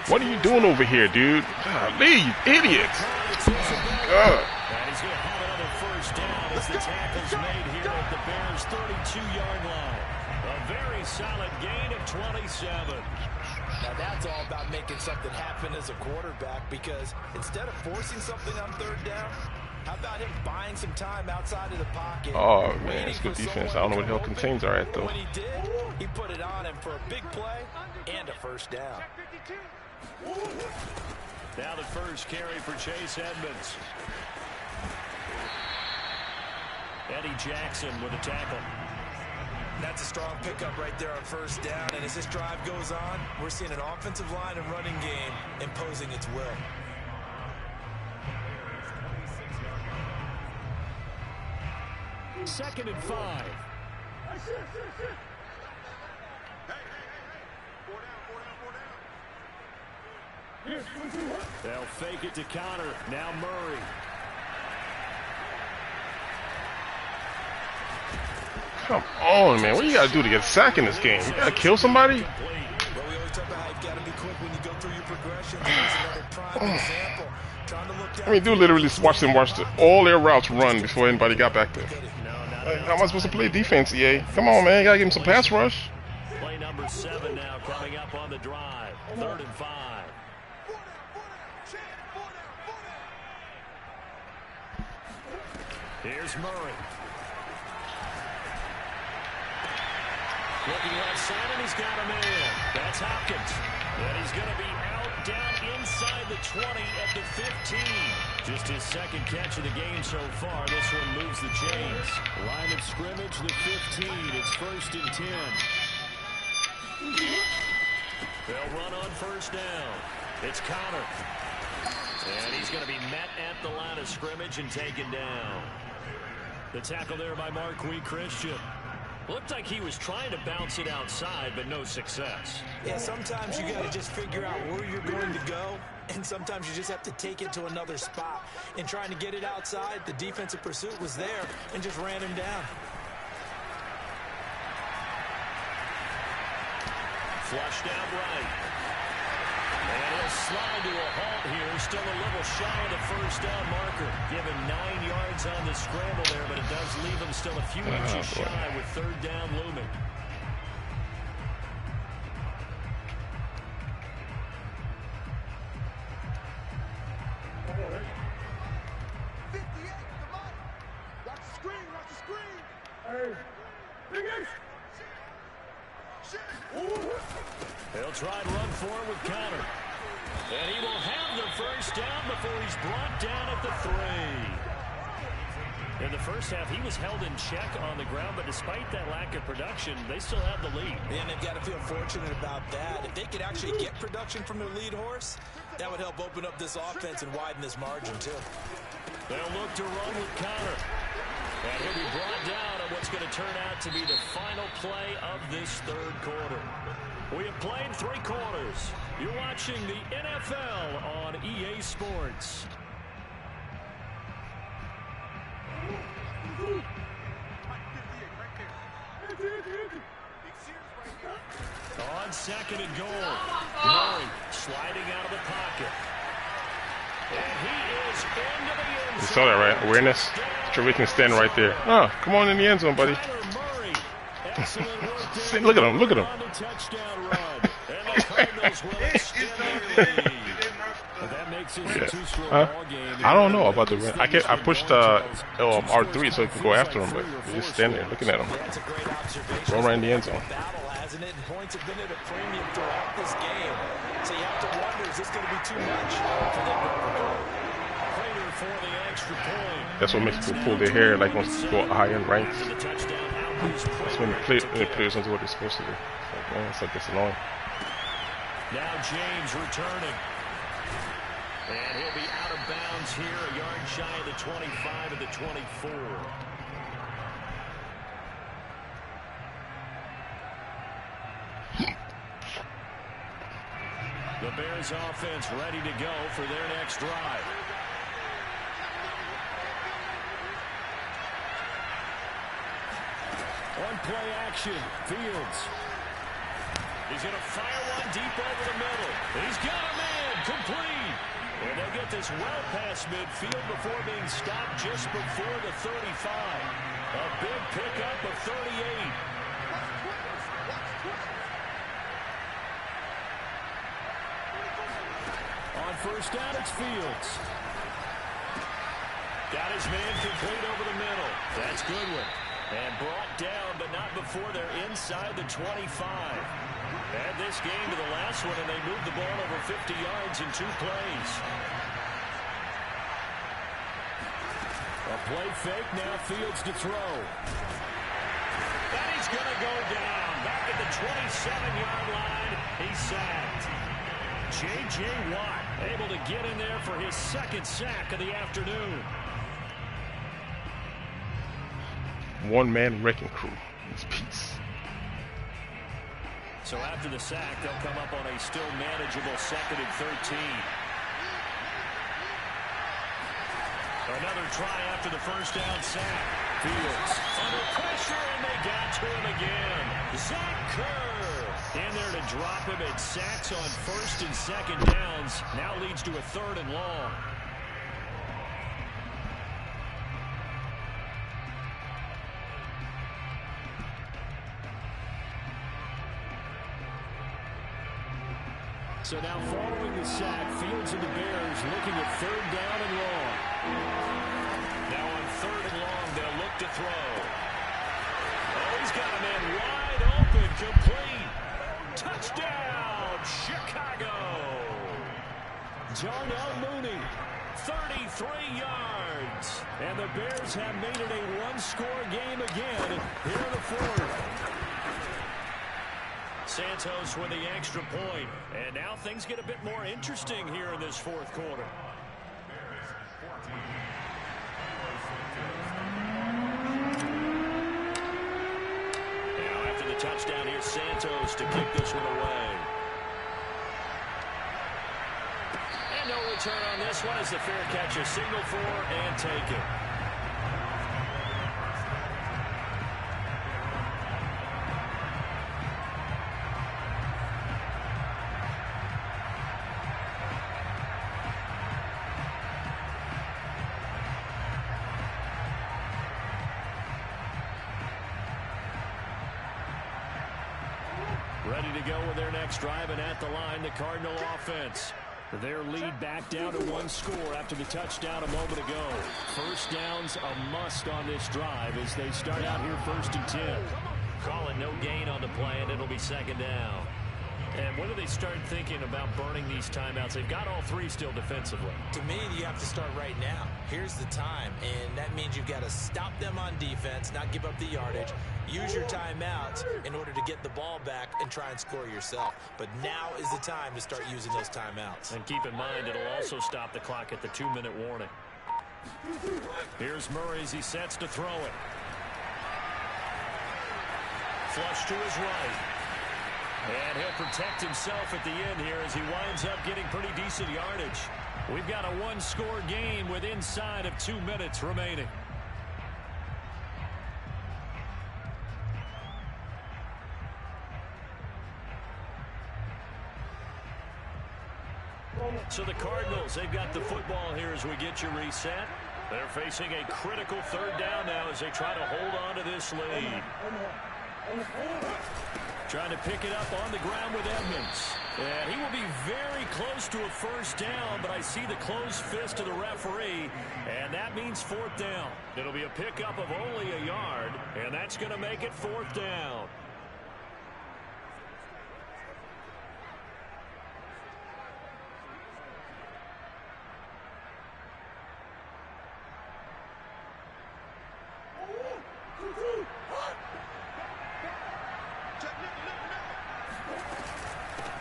What are you doing over here, dude? Golly, you idiots. God. And he's gonna have another first down as the tackle's made here at the Bears' 32-yard line. A very solid gain of 27. Now that's all about making something happen as a quarterback, because instead of forcing something on 3rd down, how about him buying some time outside of the pocket? Oh, man, it's good defense. I don't know what the hell contains are at, though. When he did, he put it on him for a big play and a first down. Now the first carry for Chase Edmonds. Eddie Jackson with a tackle. That's a strong pickup right there on first down, and as this drive goes on, we're seeing an offensive line and running game imposing its will. Second and 5. They'll fake it to counter. Now Murray. Come on, man. What do you got to do to get a sack in this game? You got to kill somebody? Well, we always talk about how you've got to be quick when you go through your progressions. Here's another prime example. Trying to look down. I mean, dude literally watch all their routes run before anybody got back there. Like, how am I supposed to play defense, EA? Come on, man. You got to give him some pass rush. Play number 7 now coming up on the drive. 3rd and 5. Here's Murray. Looking left side, and he's got a man. That's Hopkins. And he's going to be out down inside the 20 at the 15. Just his second catch of the game so far. This one moves the chains. Line of scrimmage, the 15. It's 1st and 10. They'll run on 1st down. It's Connor. And he's going to be met at the line of scrimmage and taken down. The tackle there by Marquis Christian. Looked like he was trying to bounce it outside, but no success. Yeah, sometimes you got to just figure out where you're going to go, and sometimes you just have to take it to another spot. In trying to get it outside, the defensive pursuit was there and just ran him down. Flushed out right. And he'll slide to a halt here. Still a little shy of the 1st down marker. Give him 9 yards on the scramble there, but it does leave him still a few inches shy with 3rd down looming. Watch the screen, watch the screen. Hey, Biggins. They'll try and run forward with Connor. And he will have the 1st down before he's brought down at the 3. In the first half, he was held in check on the ground, but despite that lack of production, they still have the lead. And they've got to feel fortunate about that. If they could actually get production from their lead horse, that would help open up this offense and widen this margin, too. They'll look to run with Connor. And he'll be brought down on what's going to turn out to be the final play of this 3rd quarter. We have played 3 quarters. You're watching the NFL on EA Sports. On 2nd and goal. Murray sliding out of the pocket. And he is into the end zone. You saw that, right? Awareness. Trevor can stand right there. Oh, come on in the end zone, buddy. See, look at him. Look at him. I don't know about the run. I pushed R3 so he can go after him, but he's just standing there looking at him. Run right in the end zone. Hasn't it? And points have been at a premium throughout this game. So you have to wonder, is this going to be too much for them to overcome? Prater for the extra point. That's what makes people pull their hair, like once you go high end ranks. That's when the players don't do what they're supposed to do. It's like it's annoying. Now James returning. And he'll be out of bounds here, a yard shy of the 25 of the 24. The Bears offense ready to go for their next drive. On play action, Fields. He's going to fire one deep over the middle. He's got a man, complete. And they'll get this well past midfield before being stopped just before the 35. A big pickup of 38. On 1st down, it's Fields. Got his man complete over the middle. That's Goodwin. And brought down, but not before they're inside the 25. Add this game to the last one, and they moved the ball over 50 yards in 2 plays. A play fake, now Fields to throw. And he's going to go down. Back at the 27-yard line, he's sacked. J.J. Watt able to get in there for his 2nd sack of the afternoon. One-man wrecking crew. It's peace. So after the sack, they'll come up on a still manageable 2nd and 13. Another try after the 1st down sack. Fields under pressure, and they got to him again. Zach Kerr in there to drop him at sacks on 1st and 2nd downs. Now leads to a 3rd and long. So now following the sack, Fields and the Bears looking at 3rd down and long. Now on 3rd and long, they'll look to throw. Oh, he's got a man wide open, complete. Touchdown, Chicago. Darnell Mooney, 33 yards. And the Bears have made it a one-score game again here in the fourth. Santos with the extra point. And now things get a bit more interesting here in this fourth quarter. Now after the touchdown, here's Santos to kick this one away. And no return on this one as the fair catch is signaled for and taken. Ready to go with their next drive, and at the line, the Cardinal offense. Their lead back down to one score after the touchdown a moment ago. First down's a must on this drive as they start out here 1st and 10. Call it no gain on the play, and it'll be 2nd down. And when do they start thinking about burning these timeouts? They've got all 3 still defensively. To me, you have to start right now. Here's the time, and that means you've got to stop them on defense, not give up the yardage. Use your timeouts in order to get the ball back and try and score yourself. But now is the time to start using those timeouts. And keep in mind, it'll also stop the clock at the 2-minute warning. Here's Murray as he sets to throw it. Flush to his right. And he'll protect himself at the end here as he winds up getting pretty decent yardage. We've got a one-score game with inside of 2 minutes remaining. So the Cardinals, they've got the football here as we get you reset. They're facing a critical 3rd down now as they try to hold on to this lead. Trying to pick it up on the ground with Edmonds. And he will be very close to a 1st down, but I see the closed fist of the referee, and that means 4th down. It'll be a pickup of only a yard, and that's going to make it 4th down.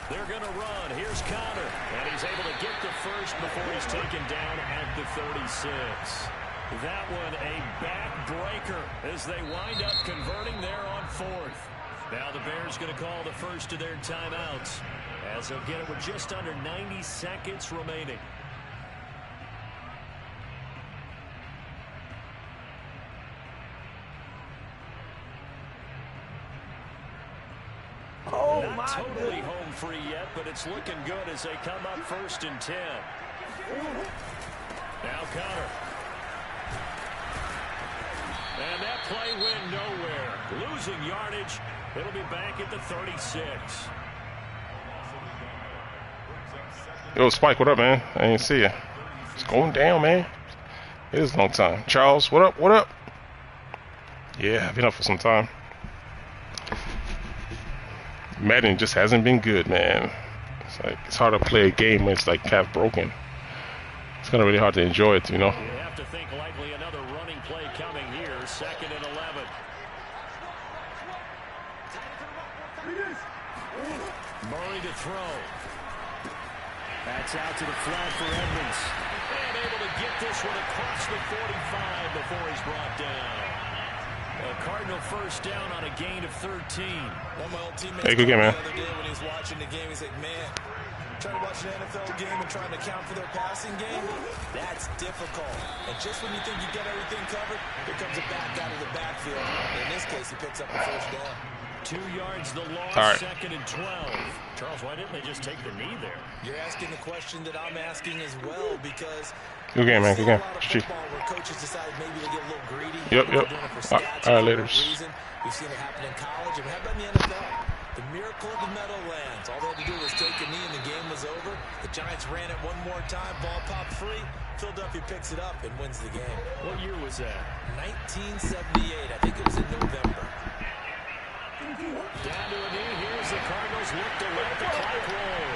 They're going to run. Here's Connor. And he's able to get the first before he's taken down at the 36. That one a backbreaker as they wind up converting there on 4th. Now the Bears going to call the first of their timeouts as they'll get it with just under 90 seconds remaining. Not totally home free yet, but it's looking good as they come up 1st and 10. Now Connor. And that play went nowhere. Losing yardage. It'll be back at the 36. Yo, Spike, what up, man? I didn't see you. It's going down, man. It is a long time. Charles, what up? What up? Yeah, I've been up for some time. Madden just hasn't been good, man. It's like it's hard to play a game when it's like half broken. It's kind of really hard to enjoy it, you know. You have to think likely another running play coming here. 2nd and 11. Murray to throw. That's out to the flat for Edmonds. And able to get this one across the 45 before he's brought down. A Cardinal 1st down on a gain of 13. One of my old teammates hey, good game, man. The other day when he was watching the game, he's like, man, trying to watch an NFL game and trying to account for their passing game, that's difficult. And just when you think you got everything covered, here comes a back out of the backfield. In this case, he picks up the 1st down. 2 yards the loss, right. 2nd and 12. Charles, why didn't they just take the knee there? You're asking the question that I'm asking as well because good game, man. Good game. Where coaches decide maybe they get a little greedy. Yep. All right, later. We've seen it happen in college, and how about in the NFL? The miracle of the Meadowlands. All they had to do was take a knee, and the game was over. The Giants ran it one more time. Ball popped free. Philadelphia picks it up and wins the game. What year was that? 1978. I think it was in November. Down to a knee. Here's the Cardinals look to let the clock roll.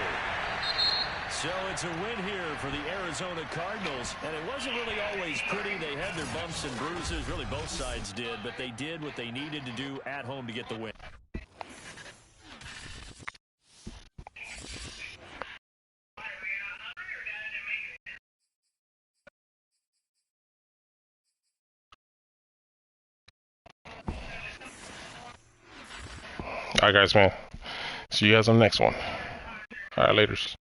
So it's a win here for the Arizona Cardinals. And it wasn't really always pretty. They had their bumps and bruises. Really, both sides did. But they did what they needed to do at home to get the win. All right, guys, man. See you guys on the next one. All right, laters.